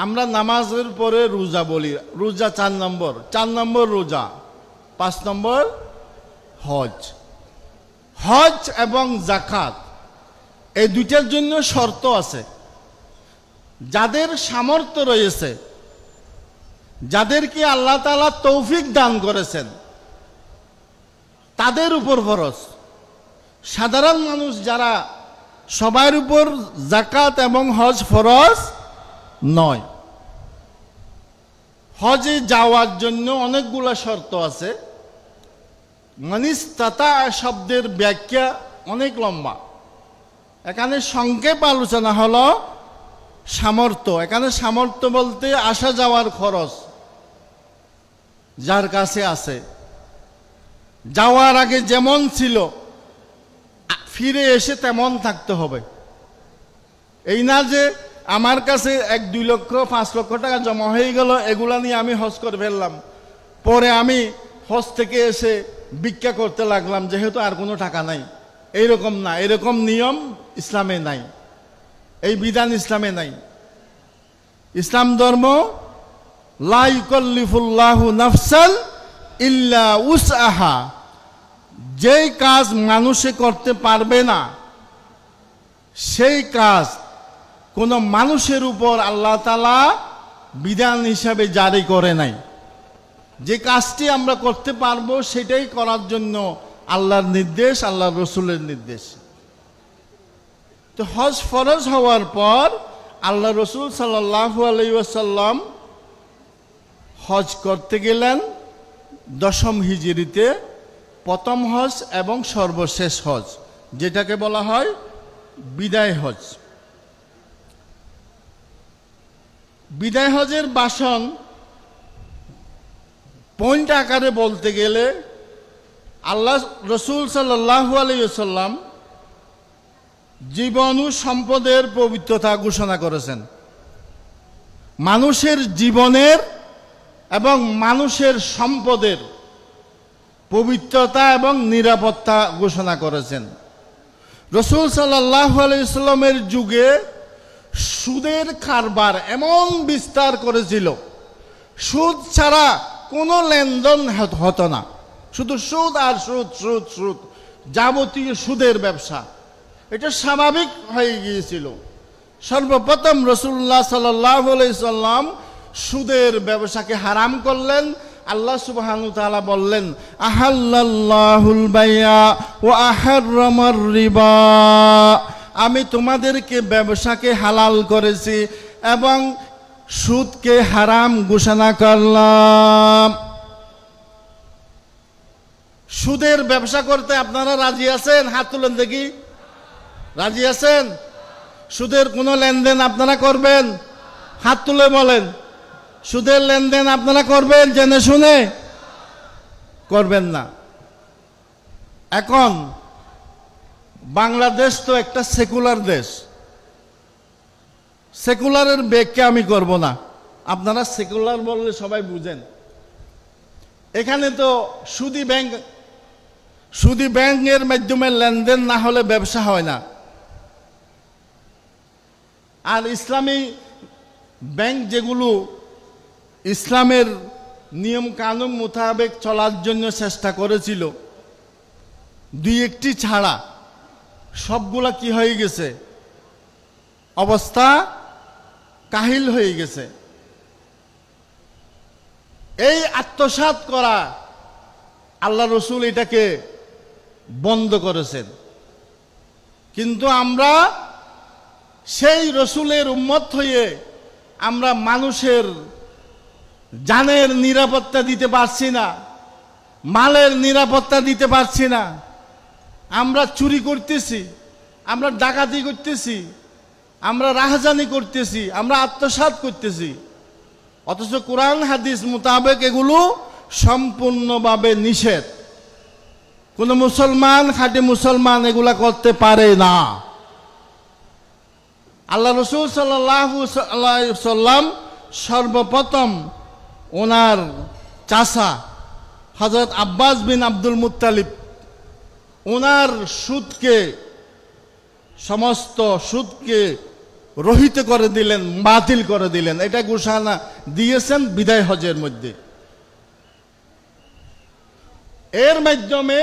আমরা নামাজের পরে রোজা বলি, রোজা 4 নম্বর, 4 নম্বর রোজা, 5 নম্বর হজ। হজ এবং যাকাত এই দুইটার জন্য শর্ত আছে। যাদের সামর্থ্য রয়েছে, যাদেরকে আল্লাহ তাআলা তৌফিক দান করেছেন, তাদের উপর ফরজ। সাধারণ মানুষ যারা, সবার উপর যাকাত এবং হজ ফরজ নয়। হজে যাওয়ার জন্য অনেকগুলো শর্ত আছে। মানিস্তাতা শব্দের ব্যাখ্যা অনেক লম্বা, এখানে সংক্ষেপ আলোচনা হলো সামর্থ্য। এখানে সামর্থ্য বলতে আসা যাওয়ার খরচ যার কাছে আছে, যাওয়ার আগে যেমন ছিল ফিরে এসে তেমন থাকতে হবে। এই না যে আমার কাছে 1-2 লক্ষ 5 লক্ষ টাকা জমা হয়ে গেল, এগুলা নিয়ে আমি হজ করে ফেললাম, পরে আমি হজ থেকে এসে ভিক্ষা করতে লাগলাম যেহেতু আর কোনো টাকা নাই। এইরকম না, এরকম নিয়ম ইসলামে নাই, এই বিধান ইসলামে নাই। ইসলাম ধর্ম লা ইউকাল্লিফুল্লাহু নাফসান ইল্লা উসআহা। যেই কাজ মানুষে করতে পারবে না, সেই কাজ কোনো মানুষের উপর আল্লাহ তাআলা বিধান হিসাবে জারি করে নাই। যে কাজটি আমরা করতে পারবো সেটাই করার জন্য আল্লাহর নির্দেশ, আল্লাহর রাসূলের নির্দেশ। তো হজ ফরজ হওয়ার পর আল্লাহ রাসূল সাল্লাল্লাহু আলাইহি ওয়াসাল্লাম হজ করতে গেলেন 10ম হিজরিতে, প্রথম হজ এবং সর্বশেষ হজ, যেটাকে বলা হয় বিদায় হজ। বিদায় হজের ভাষণ পয়েন্ট আকারে বলতে গেলে, আল্লাহ রাসূল সাল্লাল্লাহু আলাইহি ওয়াসাল্লাম জীবন ও সম্পদের পবিত্রতা ঘোষণা করেছেন। মানুষের জীবনের এবং মানুষের সম্পদের পবিত্রতা এবং নিরাপত্তা ঘোষণা করেছেন। রাসূল সাল্লাল্লাহু আলাইহি ওয়াসাল্লামের যুগে সুদের কারবার এমন বিস্তার করেছিল, সুদ ছাড়া কোনো লেনদেন হতো না, শুধু সুদ আর সুদ, সুদ, সুদ, যাবতীয় সুদের ব্যবসা। এটা স্বাভাবিক হয়ে গিয়েছিল। সর্বপ্রথম রাসূলুল্লাহ সাল্লাল্লাহু আলাইহি সাল্লাম সুদের ব্যবসাকে হারাম করলেন। আল্লাহ সুবহানাহু ওয়া তাআলা বললেন, আহাল্লাল্লাহুল বাইয়া ওয়া আহাররামার রিবা। আমি তোমাদেরকে ব্যবসাকে হালাল করেছি এবং সুদকে হারাম ঘোষণা করলাম। সুদের ব্যবসা করতে আপনারা রাজি আছেন? হাত তুলেন দেখি। রাজি আছেন? সুদের কোনো লেনদেন আপনারা করবেন? হাত তুলে বলেন। সুদের লেনদেন আপনারা করবেন জেনে শুনে? করবেন না। এখন বাংলাদেশ তো একটা সেকুলার দেশ, সেকুলারের ব্যাখ্যা আমি করব না, আপনারা সেকুলার বললে সবাই বুঝেন। এখানে তো সুদি ব্যাংকের মাধ্যমে লেনদেন না হলে ব্যবসা হয় না। আর ইসলামী ব্যাংক যেগুলো ইসলামের নিয়ম কানুন মোতাবেক চলার জন্য চেষ্টা করেছিল, 2-1টি ছাড়া সবগুলা কি হয়ে গেছে? অবস্থা কাহিল হয়ে গেছে। এই আত্মসাৎ করা আল্লাহ রসুল এটাকে বন্ধ করেছেন। কিন্তু আমরা সেই রসুলের উম্মত হয়ে আমরা মানুষের জানের নিরাপত্তা দিতে পারছি না, মালের নিরাপত্তা দিতে পারছি না। আমরা চুরি করতেছি, আমরা ডাকাতি করতেছি, আমরা রাহাজানি করতেছি, আমরা আত্মসাৎ করতেছি। অথচ কোরআন হাদিস মোতাবেক এগুলো সম্পূর্ণভাবে নিষেধ। কোন মুসলমান, খাঁটি মুসলমান এগুলা করতে পারে না। আল্লাহ রসুল সাল্লাল্লাহু আলাইহি ওয়াসাল্লাম সর্বপ্রথম ওনার চাচা হযরত আব্বাস বিন আব্দুল মুত্তালিব ওনার সমস্ত সুদকে রহিত করে দিলেন, বাতিল করে দিলেন। এটা ঘোষণা দিয়েছেন বিদায় হজের মধ্যে। এর মাধ্যমে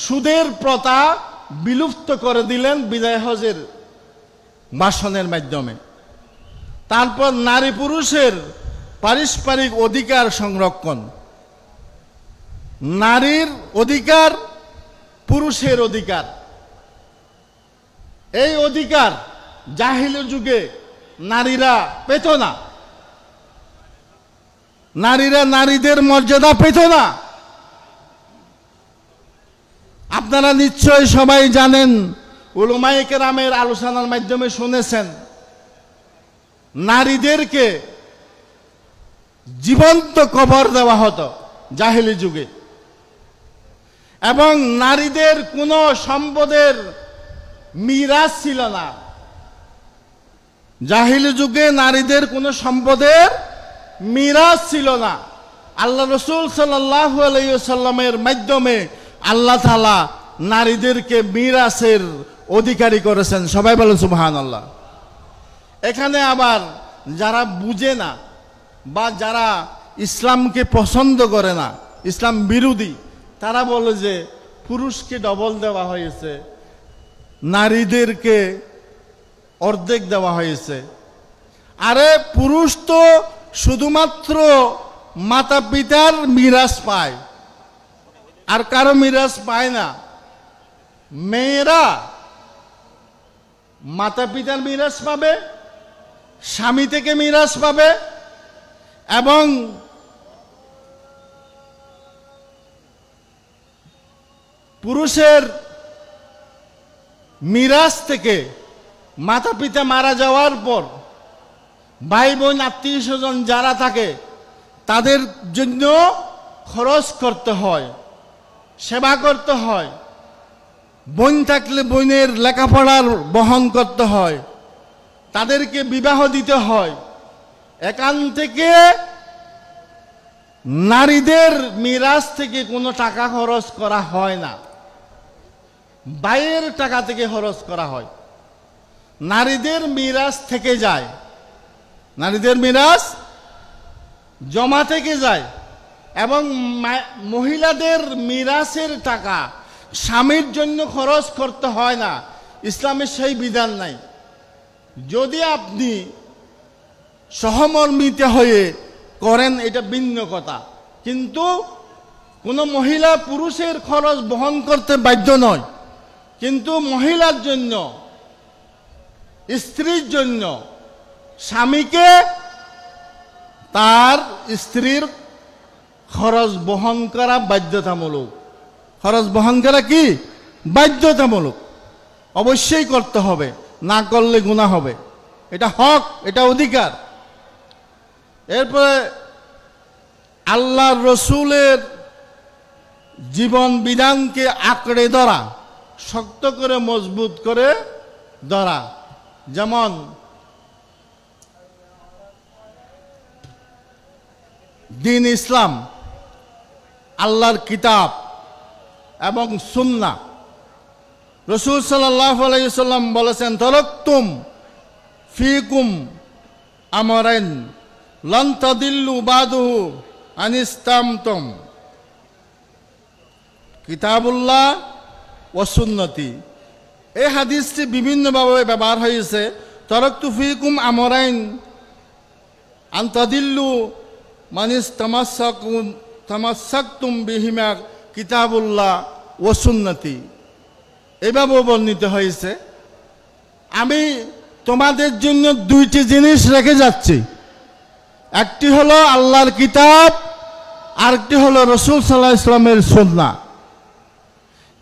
সুদের প্রথা বিলুপ্ত করে দিলেন বিদায় হজের ভাষণের মাধ্যমে। তারপর নারী পুরুষের পারস্পরিক অধিকার সংরক্ষণ, নারীর অধিকার, পুরুষের অধিকার। এই অধিকার জাহিলি যুগে নারীরা পেত না, নারীরা নারীদের মর্যাদা পেত না। আপনারা নিশ্চয় সবাই জানেন, উলামায়ে কেরামের আলোচনার মাধ্যমে শুনেছেন, নারীদেরকে জীবন্ত কবর দেওয়া হতো জাহিলি যুগে, এবং নারীদের কোনো সম্পদের মিরাস ছিল না। জাহিলি যুগে নারীদের কোনো সম্পদের মিরাস ছিল না। আল্লাহ রসুল সাল্লাল্লাহু আলাইহি ওয়াসাল্লামের মাধ্যমে আল্লাহ তাআলা নারীদেরকে মিরাসের অধিকারী করেছেন। সবাই বলেন সুবহানাল্লাহ। এখানে আবার যারা বুঝে না বা যারা ইসলামকে পছন্দ করে না, ইসলাম বিরোধী, তারা বলে যে পুরুষকে ডবল দেওয়া হয়েছে, নারীদেরকে অর্ধেক দেওয়া হয়েছে। আরে পুরুষ তো শুধুমাত্র মাতা পিতার মিরাস পায়, আর কারো মিরাস পায় না। মেয়েরা মাতা পিতার মিরাস পাবে, স্বামী থেকে মিরাস পাবে, এবং পুরুষের মিরাস থেকে মাতা পিতা মারা যাওয়ার পর ভাই বোন আত্মীয় স্বজন যারা থাকে তাদের জন্য খরচ করতে হয়, সেবা করতে হয়। বোন থাকলে বোনের লেখাপড়ার বহন করতে হয়, তাদেরকে বিবাহ দিতে হয়। এখান থেকে নারীদের মিরাস থেকে কোনো টাকা খরচ করা হয় না, ভাইয়ের টাকা থেকে খরচ করা হয়। নারীদের মিরাস থেকে যায়, নারীদের মিরাস জমা থেকে যায়, এবং মহিলাদের মিরাসের টাকা স্বামীর জন্য খরচ করতে হয় না। ইসলামের সেই বিধান নাই। যদি আপনি সহমর্মিত হয়ে করেন এটা ভিন্ন কথা, কিন্তু কোনো মহিলা পুরুষের খরচ বহন করতে বাধ্য নয়। কিন্তু মহিলার জন্য, স্ত্রীর জন্য স্বামীকে তার স্ত্রীর খরচ বহন করা বাধ্যতামূলক। খরচ বহন করা কি বাধ্যতামূলক, অবশ্যই করতে হবে, না করলে গুনাহ হবে। এটা হক, এটা অধিকার। এরপরে আল্লাহ রসুলের জীবন বিধানকে আঁকড়ে ধরা, শক্ত করে মজবুত করে ধরা। যেমন দ্বীন ইসলাম, আল্লাহর কিতাব এবং সুন্নাহ। রাসূল সাল্লাল্লাহু আলাইহি ওয়াসাল্লাম বলেছেন, তারাকতুম ফীকুম আমরাইন লান তাদিল্লু বাদুহু আনিস্তামতুম, কিতাবুল্লাহ ওয়া সুন্নতি। এই হাদিসটি বিভিন্নভাবে ব্যবহার হয়েছে। তারাকতু ফীকুম আমরাইন আন তাদিল্লু মানিস তামাসাকতুম বিহিমা কিতাবুল্লাহ ওয়া সুন্নতি, এভাবেও বর্ণিত হয়েছে। আমি তোমাদের জন্য দুইটি জিনিস রেখে যাচ্ছি, একটি হলো আল্লাহর কিতাব, আরেকটি হলো রাসূল সাল্লাল্লাহু আলাইহি ওয়াসাল্লামের সুন্নাহ।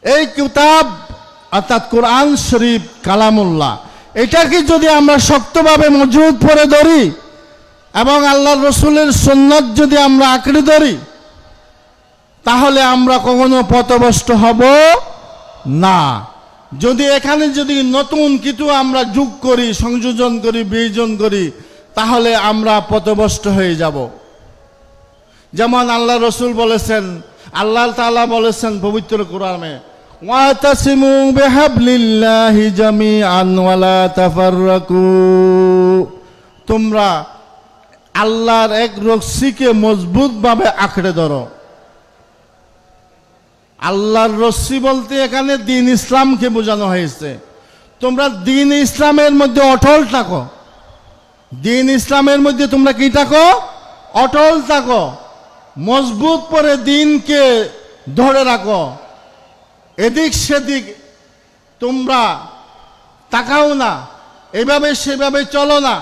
এই কিতাব অর্থাৎ কোরআন শরীফ কালামুল্লাহ, এটাকে যদি আমরা শক্তভাবে মজবুত করে ধরি এবং আল্লাহর রসুলের সুন্নাত যদি আমরা আঁকড়ে ধরি, তাহলে আমরা কখনো পথভ্রষ্ট হব না। যদি এখানে যদি নতুন কিছু আমরা যোগ করি, সংযোজন করি, বিয়োজন করি, তাহলে আমরা পথভ্রষ্ট হয়ে যাব। যেমন আল্লাহ রসুল বলেছেন, আল্লাহ তাআলা বলেছেন পবিত্র কোরআনে, ওয়াতাসিমু বিহাবলিল্লাহি জামিআন ওয়ালা তাফাররাকু, তোমরা আল্লাহর এক রশ্মিকে মজবুতভাবে আঁকড়ে ধরো। আল্লাহর রশ্মি বলতে এখানে দ্বীন ইসলামকে বোঝানো হয়েছে। তোমরা দ্বীন ইসলামের মধ্যে অটল থাকো, দ্বীন ইসলামের মধ্যে তোমরা কি থাকো? অটল থাকো, মজবুত করে দ্বীনকে ধরে রাখো, এদিক সেদিক তোমরা তাকাও না, এভাবে সেভাবে চলো না।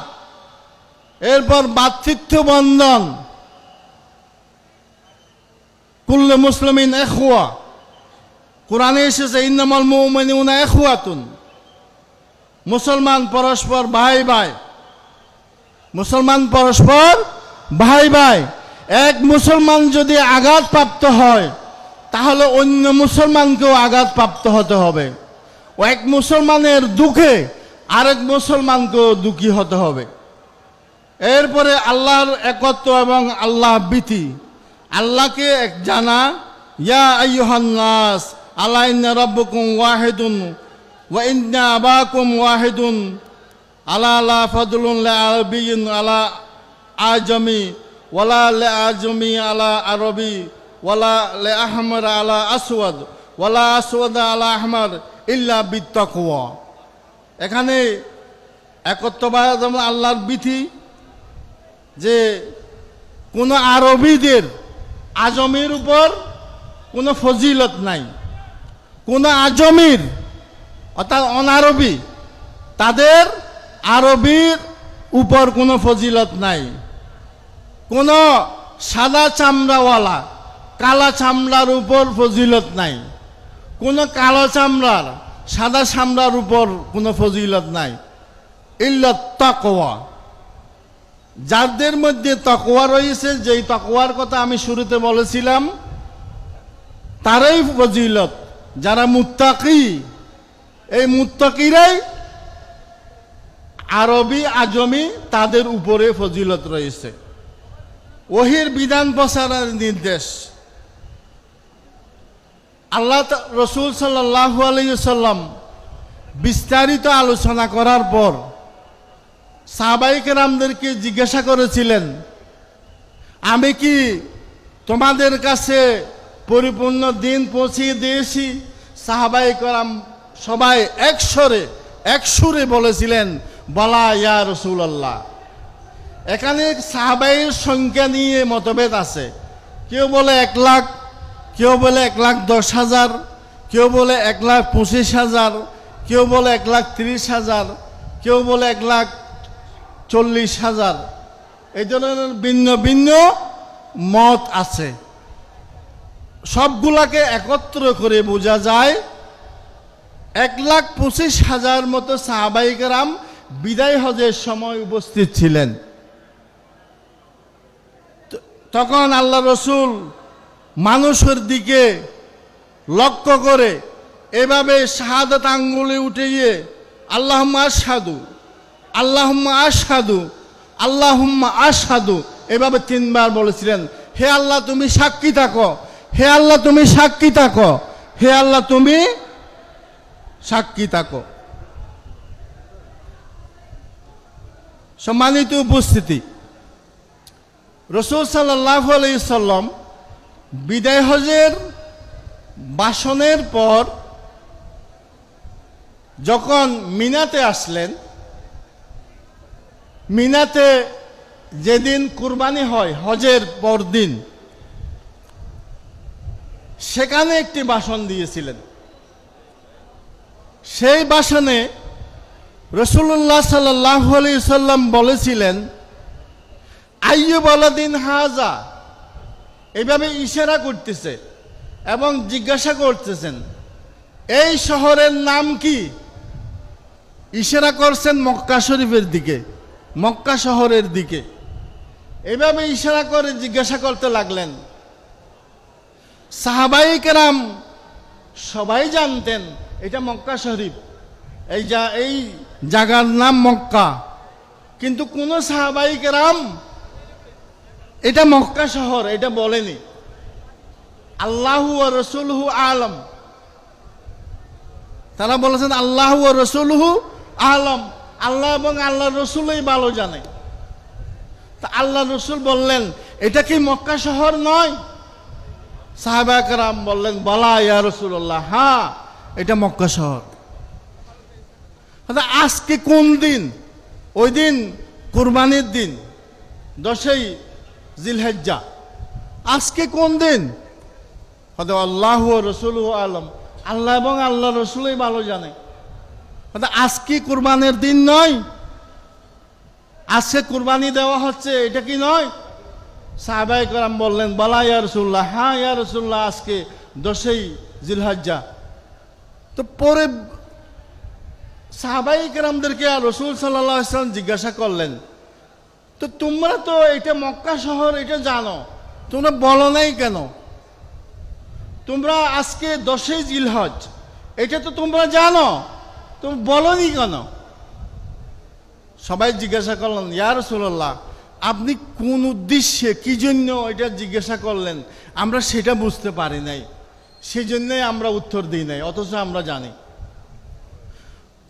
এরপর ভ্রাতৃত্ব বন্ধন, কুল্লু মুসলিমিন ইখওয়া, কোরআনে এসেছে ইন্নামাল মুমিনুনা ইখওয়াতুন, মুসলমান পরস্পর ভাই ভাই, মুসলমান পরস্পর ভাই ভাই। এক মুসলমান যদি আঘাতপ্রাপ্ত হয়, তাহলে অন্য মুসলমানকেও আঘাতপ্রাপ্ত হতে হবে। ও এক মুসলমানের দুঃখে আরেক মুসলমানকেও দুঃখী হতে হবে। এরপরে আল্লাহর একত্ব এবং আল্লাহ ভীতি, আল্লাহকে এক জানা, ইয়া আইয়ুহান নাস আলা ইন্না রাব্বাকুম ওয়াহিদুন ওয়া ইন্না আবাকুম ওয়াহিদুন আলা লা ফাদলুন লি আরবিয়্যিন আলা আজমি ওয়ালা লি আজমি আলা আরবি ওয়ালা লি আহমার আলা আসওয়াদ ওয়ালা আসওয়াদ আলা আহমার ইল্লা বিত্তাকওয়া। এখানে একত্ববাদ যেমন আল্লাহর ভীতি, যে কোনো আরবিদের আজমির উপর কোনো ফজিলত নাই, কোনো আজমির অর্থাৎ অনারবি তাদের আরবির উপর কোনো ফজিলত নাই। কোনো সাদা চামড়াওয়ালা কালা চামড়ার উপর ফজিলত নাই, কোনো কালো চামড়ার সাদা চামড়ার উপর কোনো ফজিলত নাই। ইল্লা তাকওয়া, যাদের মধ্যে তাকওয়া রয়েছে, যেই তাকওয়ার কথা আমি শুরুতে বলেছিলাম, তারাই ফজিলত। যারা মুত্তাকি, এই মুত্তাকিরাই আরবি আজমি তাদের উপরে ফজিলত রয়েছে। ওহির বিধান প্রচারের নির্দেশ, আল্লাহ রসুল সাল্লাল্লাহু আলাইহি ওয়াসাল্লাম বিস্তারিত আলোচনা করার পর সাহাবায়ে কেরামদেরকে জিজ্ঞাসা করেছিলেন, আমি কি তোমাদের কাছে পরিপূর্ণ দিন পৌঁছিয়ে দিয়েছি? সাহাবায়ে কেরাম সবাই এক সুরে বলেছিলেন, বলা ইয়া রাসূলুল্লাহ। এখানে সাহাবায়ের সংখ্যা নিয়ে মতভেদ আছে। কেউ বলে 1 লাখ, কেউ বলে 1,10,000, কেউ বলে 1,25,000, কেউ বলে 1,30,000, কেউ বলে 1,40,000। এই ধরনের ভিন্ন ভিন্ন মত আছে। সবগুলাকে একত্র করে বোঝা যায় 1,25,000 মতো সাহাবায়ে কেরাম বিদায় হজের সময় উপস্থিত ছিলেন। তখন আল্লাহ রসুল মানুষের দিকে লক্ষ্য করে এভাবে শাহাদাত আঙ্গুলে উঠিয়ে আল্লাহুম্মা আশহাদু, আল্লাহুম্মা আশহাদু, আল্লাহুম্মা আশহাদু এভাবে 3 বার বলেছিলেন, হে আল্লাহ তুমি সাক্ষী থাকো, হে আল্লাহ তুমি সাক্ষী থাকো, হে আল্লাহ তুমি সাক্ষী থাকো। সম্মানিত উপস্থিতি, রাসূল সাল্লাল্লাহু আলাইহি সাল্লাম বিদায় হজের ভাষণের পর যখন মিনাতে আসলেন, মিনাতে যেদিন কুরবানি হয় হজের পর দিন, সেখানে একটি ভাষণ দিয়েছিলেন। সেই ভাষণে রাসূলুল্লাহ সাল্লাল্লাহু আলাইহি সাল্লাম বলেছিলেন, আইয়ু বালাদিন হাজা, এইভাবে ইশারা করতেছে এবং জিজ্ঞাসা করতেছেন এই শহরের নাম কি। ইশারা করছেন মক্কা শরীফের দিকে, মক্কা শহরের দিকে। এইভাবে ইশারা করে জিজ্ঞাসা করতে লাগলেন। সাহাবায়ে কেরাম সবাই জানতেন এটা মক্কা শরীফ, এই জায়গার নাম মক্কা, কিন্তু কোন সাহাবায়ে কেরাম এটা মক্কা শহর এটা বলেনি। আল্লাহু ওয়া রাসূলুহু আলাম, তারা বলেছেন আল্লাহু ওয়া রাসূলুহু আলাম, আল্লাহ এবং আল্লাহর রাসূলই ভালো জানে। তা আল্লাহর রাসূল বললেন এটা কি মক্কা শহর নয়? সাহাবা কেরাম বললেন বলা ইয়া রাসূলুল্লাহ, হ্যাঁ এটা মক্কা শহর। আজকে কোন দিন? ওই দিন কুরবানির দিন, 10ই জিলহজ্জা। আজকে কোন দিন? আল্লাহু ওয়া রাসূলুহু আলাম, আল্লাহ এবং আল্লাহ রাসূলই ভালো জানে। আজকে কুরবানির দিন নয়, আজকে কুরবানি দেওয়া হচ্ছে, এটা কি নয়? সাহাবায়ে কেরাম বললেন বলা ইয়া রাসূলুল্লাহ, হ্যাঁ ইয়া রাসূলুল্লাহ আজকে 10ই জিলহজ্জা। তো পরে সাহাবায়ে কেরামদেরকে রাসূল সাল্লাল্লাহু আলাইহি ওয়াসাল্লাম জিজ্ঞাসা করলেন, তো তোমরা তো এটা মক্কা শহর এটা জানো, তোমরা বলো নাই কেন? তোমরা আজকে 10ই জিলহজ এটা তো তোমরা জানো, তুমি বলনি কেন? সবাই জিজ্ঞাসা করলেন ইয়া রাসূলুল্লাহ আপনি কোন উদ্দেশ্যে কি জন্য এটা জিজ্ঞাসা করলেন আমরা সেটা বুঝতে পারি নাই, সেই জন্যই আমরা উত্তর দিই নাই, অথচ আমরা জানি।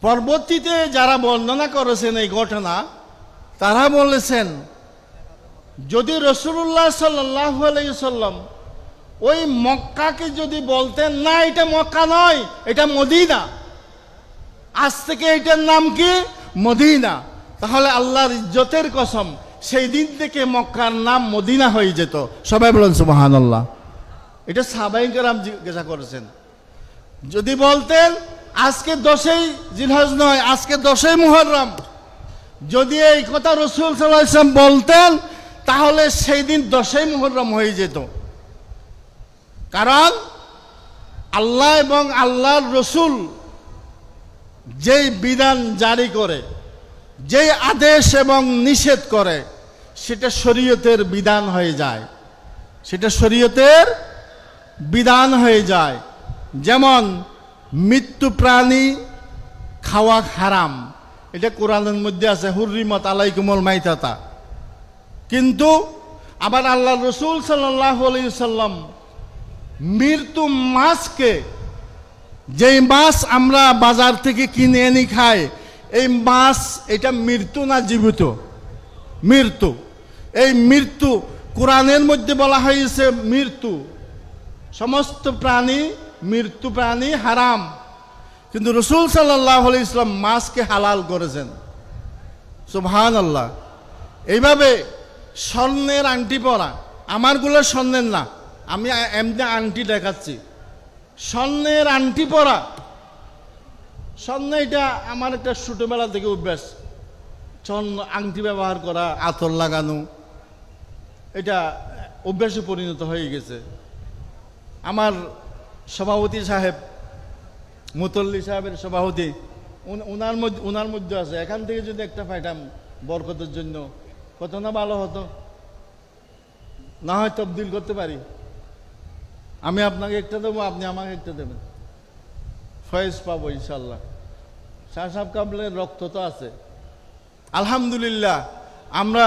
পরবর্তীতে যারা বর্ণনা করেছেন এই ঘটনা, তারা বলেছেন যদি রাসূলুল্লাহ সাল্লাল্লাহু আলাইহি ওয়াসাল্লাম ওই মক্কাকে যদি বলতেন না এটা মক্কা নয় এটা মদিনা, আজ থেকে এটার নাম কি মদিনা, তাহলে আল্লাহর ইজ্জতের কসম সেই দিন থেকে মক্কার নাম মদিনা হয়ে যেত। সবাই বলেন সুবহানাল্লাহ। এটা সাহাবায়ে কেরাম জিজ্ঞাসা করেছেন। যদি বলতেন আজকে 10ই জিলহজ নয় আজকে 10ই মুহররম, যদি এই কথা রাসূল সাল্লাল্লাহু আলাইহি ওয়াসাল্লাম বলতেন তাহলে সেই দিন 10ই মুহররম হয়ে যেত। কারণ আল্লাহ এবং আল্লাহর রাসূল যেই বিধান জারি করে, যেই আদেশ এবং নিষেধ করে, সেটা শরীয়তের বিধান হয়ে যায়, সেটা শরীয়তের বিধান হয়ে যায়। যেমন মৃত্যু প্রাণী খাওয়া হারাম, এটা কোরআনের মধ্যে আছে হুররিমাত আলাইকুমুল মাইতাতা। কিন্তু আবার আল্লাহ রাসূল সাল্লাল্লাহু আলাইহি ওয়াসাল্লাম মৃত্যু মাছকে, যেই মাছ আমরা বাজার থেকে কিনে এনে খাই, এই মাছ এটা মৃত্যু না জীবিত? মৃত্যু। এই মৃত্যু কোরআনের মধ্যে বলা হয়েছে মৃত্যু, সমস্ত প্রাণী মৃত্যু প্রাণী হারাম, কিন্তু রাসূল সাল্লাল্লাহু আলাইহি ওয়াসাল্লাম মাছকে হালাল করেছেন। সুবহানাল্লাহ। এইভাবে স্বর্ণের আংটি পরা, আমারগুলো স্বর্ণের না, আমি এমনি আংটি দেখাচ্ছি, স্বর্ণের আংটি পরা, স্বর্ণ এটা আমার একটা ছোটবেলা থেকে অভ্যাস, স্বর্ণ আংটি ব্যবহার করা, আতর লাগানো, এটা অভ্যাসে পরিণত হয়ে গেছে। আমার সভাপতি সাহেব, মুতল্লি সাহেবের সভাপতি, ওনার মধ্যে আছে, এখান থেকে যদি একটা পাইতাম বরকতের জন্য কত না ভালো হতো, না হয় তবদিল করতে পারি, আমি আপনাকে একটা দেবো আপনি আমাকে একটা দেবেন, ফয়েজ পাবো ইনশাল্লাহ। শাহ সাহেব কাবলের রক্ত তো আছে আলহামদুলিল্লাহ। আমরা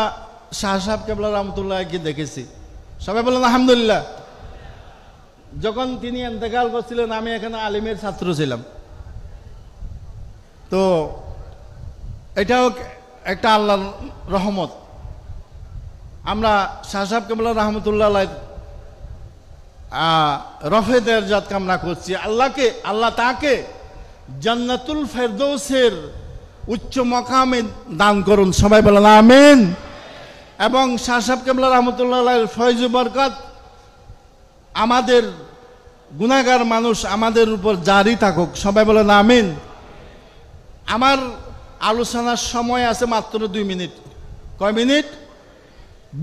শাহ সাহেব কাবলা রহমতুল্লাহকে দেখেছি, সবাই বলেন আলহামদুলিল্লাহ। যখন তিনি ইন্তেকাল করছিলেন আমি এখানে আলিমের ছাত্র ছিলাম, তো এটাও একটা আল্লাহর রহমত। আমরা শাহ সাহেব কাবলা রহমতুল্লাহ রফে দেরজাত কামনা করছি, আল্লাহ তাকে জান্নাতুল ফেরদৌসের উচ্চ মকামে দান করুন, সবাই বলেন আমিন। এবং শাহ সাহেব কেবলা রহমতুল্লাহ আলাইহির ফয়জ বরকত আমাদের গুনাহগার মানুষ আমাদের উপর জারি থাকুক, সবাই বলেন আমিন। আমার আলোচনার সময় আছে মাত্র 2 মিনিট। কয় মিনিট?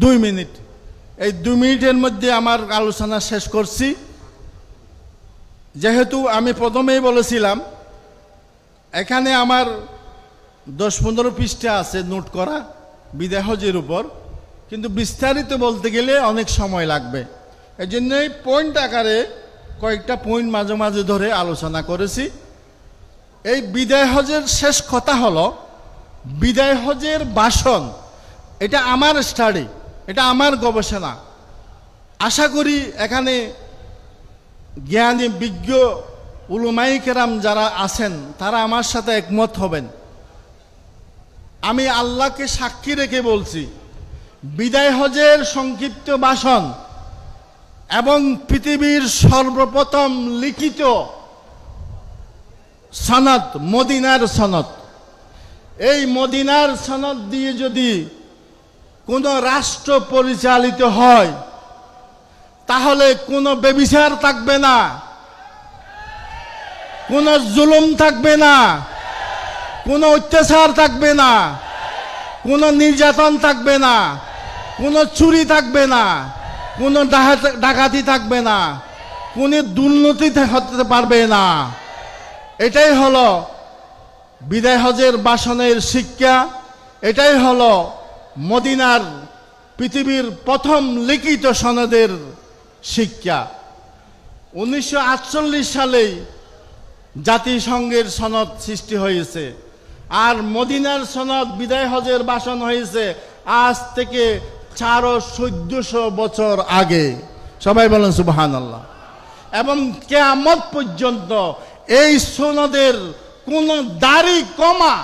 2 মিনিট। এই 2 মিনিটের মধ্যে আমার আলোচনা শেষ করছি। যেহেতু আমি প্রথমেই বলেছিলাম এখানে আমার 10-15 পৃষ্ঠা আছে নোট করা বিদায় হজের উপর, কিন্তু বিস্তারিত বলতে গেলে অনেক সময় লাগবে। এই জন্যই পয়েন্ট আকারে কয়েকটা পয়েন্ট মাঝে মাঝে ধরে আলোচনা করেছি। এই বিদায় হজের শেষ কথা হলো বিদায় হজের ভাষণ। এটা আমার স্টাডি, এটা আমার গবেষণা। আশা করি এখানে জ্ঞানী বিজ্ঞ উলমায়ে কেরাম যারা আছেন তারা আমার সাথে একমত হবেন। আমি আল্লাহকে সাক্ষী রেখে বলছি, বিদায় হজের সংক্ষিপ্ত ভাষণ এবং পৃথিবীর সর্বপ্রথম লিখিত সনদ মদিনার সনদ, এই মদিনার সনদ দিয়ে যদি কোনো রাষ্ট্র পরিচালিত হয় তাহলে কোনো ব্যভিচার থাকবে না, কোনো জুলুম থাকবে না, কোনো অত্যাচার থাকবে না, কোনো নির্যাতন থাকবে না, কোনো চুরি থাকবে না, কোনো ডাকাতি থাকবে না, কোনো দুর্নীতি হতে পারবে না। এটাই হলো বিদায় হজের ভাষণের শিক্ষা। এটাই হলো মদিনার পৃথিবীর প্রথম লিখিত সনদের শিক্ষা। 1948 সালেই জাতিসংঘের সনদ সৃষ্টি হয়েছে, আর মদিনার সনদ বিদায় হজের ভাষণ হয়েছে আজ থেকে 1400 বছর আগে। সবাই বলেন সুবহানাল্লাহ। এবং কিয়ামত পর্যন্ত এই সনদের কোন দাড়ি কমা,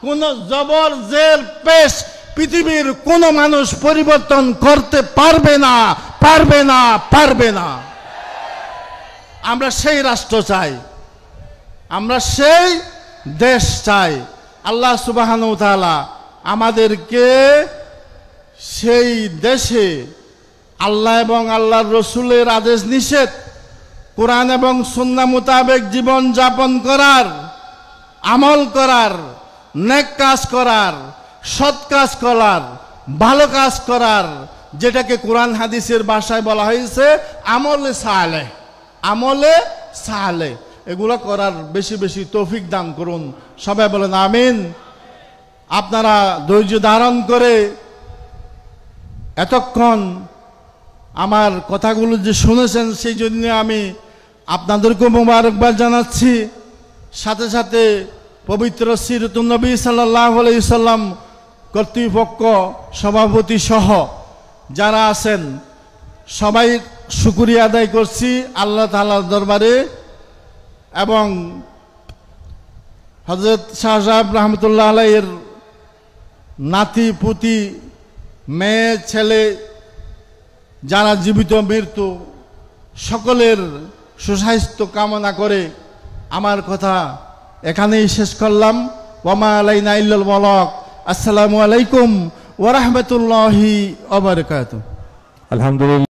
কোন জবর জের পেশ পৃথিবীর কোন মানুষ পরিবর্তন করতে পারবে না, পারবে না, পারবে না। আমরা সেই রাষ্ট্র চাই, আমরা সেই দেশ চাই। আল্লাহ সুবহানাহু ওয়া তাআলা আমাদেরকে সেই দেশে আল্লাহ এবং আল্লাহর রসুলের আদেশ নিষেধ, কোরআন এবং সুন্নাহ মোতাবেক জীবন যাপন করার, আমল করার, নেক কাজ করার, সৎ কাজ করার, ভালো কাজ করার, যেটাকে কোরআন হাদিসের ভাষায় বলা হয়েছে আমলে সালেহ, আমলে সালেহ, এগুলো করার বেশি বেশি তৌফিক দান করুন। সবাই বলেন আমিন। আপনারা ধৈর্য ধারণ করে এতক্ষণ আমার কথাগুলো যে শুনেছেন সেই জন্য আমি আপনাদেরকে মোবারকবাদ জানাচ্ছি। সাথে সাথে পবিত্র সিরাতুন নবী সাল্লাল্লাহু আলাইহি সাল্লাম কর্তৃপক্ষ, সভাপতি সহ যারা আছেন সবাই শুকরিয়া আদায় করছি আল্লাহ তাআলার দরবারে। এবং হযরত শাহ সাহেব রহমতুল্লাহ আলাইহির নাতি পুতি, মেয়ে ছেলে যারা জীবিত মৃত্যু সকলের সুস্বাস্থ্য কামনা করে আমার কথা এখানেই শেষ করলাম। ওয়ামা আলাইনা ইল্লাল বালাগ। আসসালামু আলাইকুম ওয়া রাহমাতুল্লাহি ওয়া বারাকাতুহু। আলহামদুলিল্লাহ।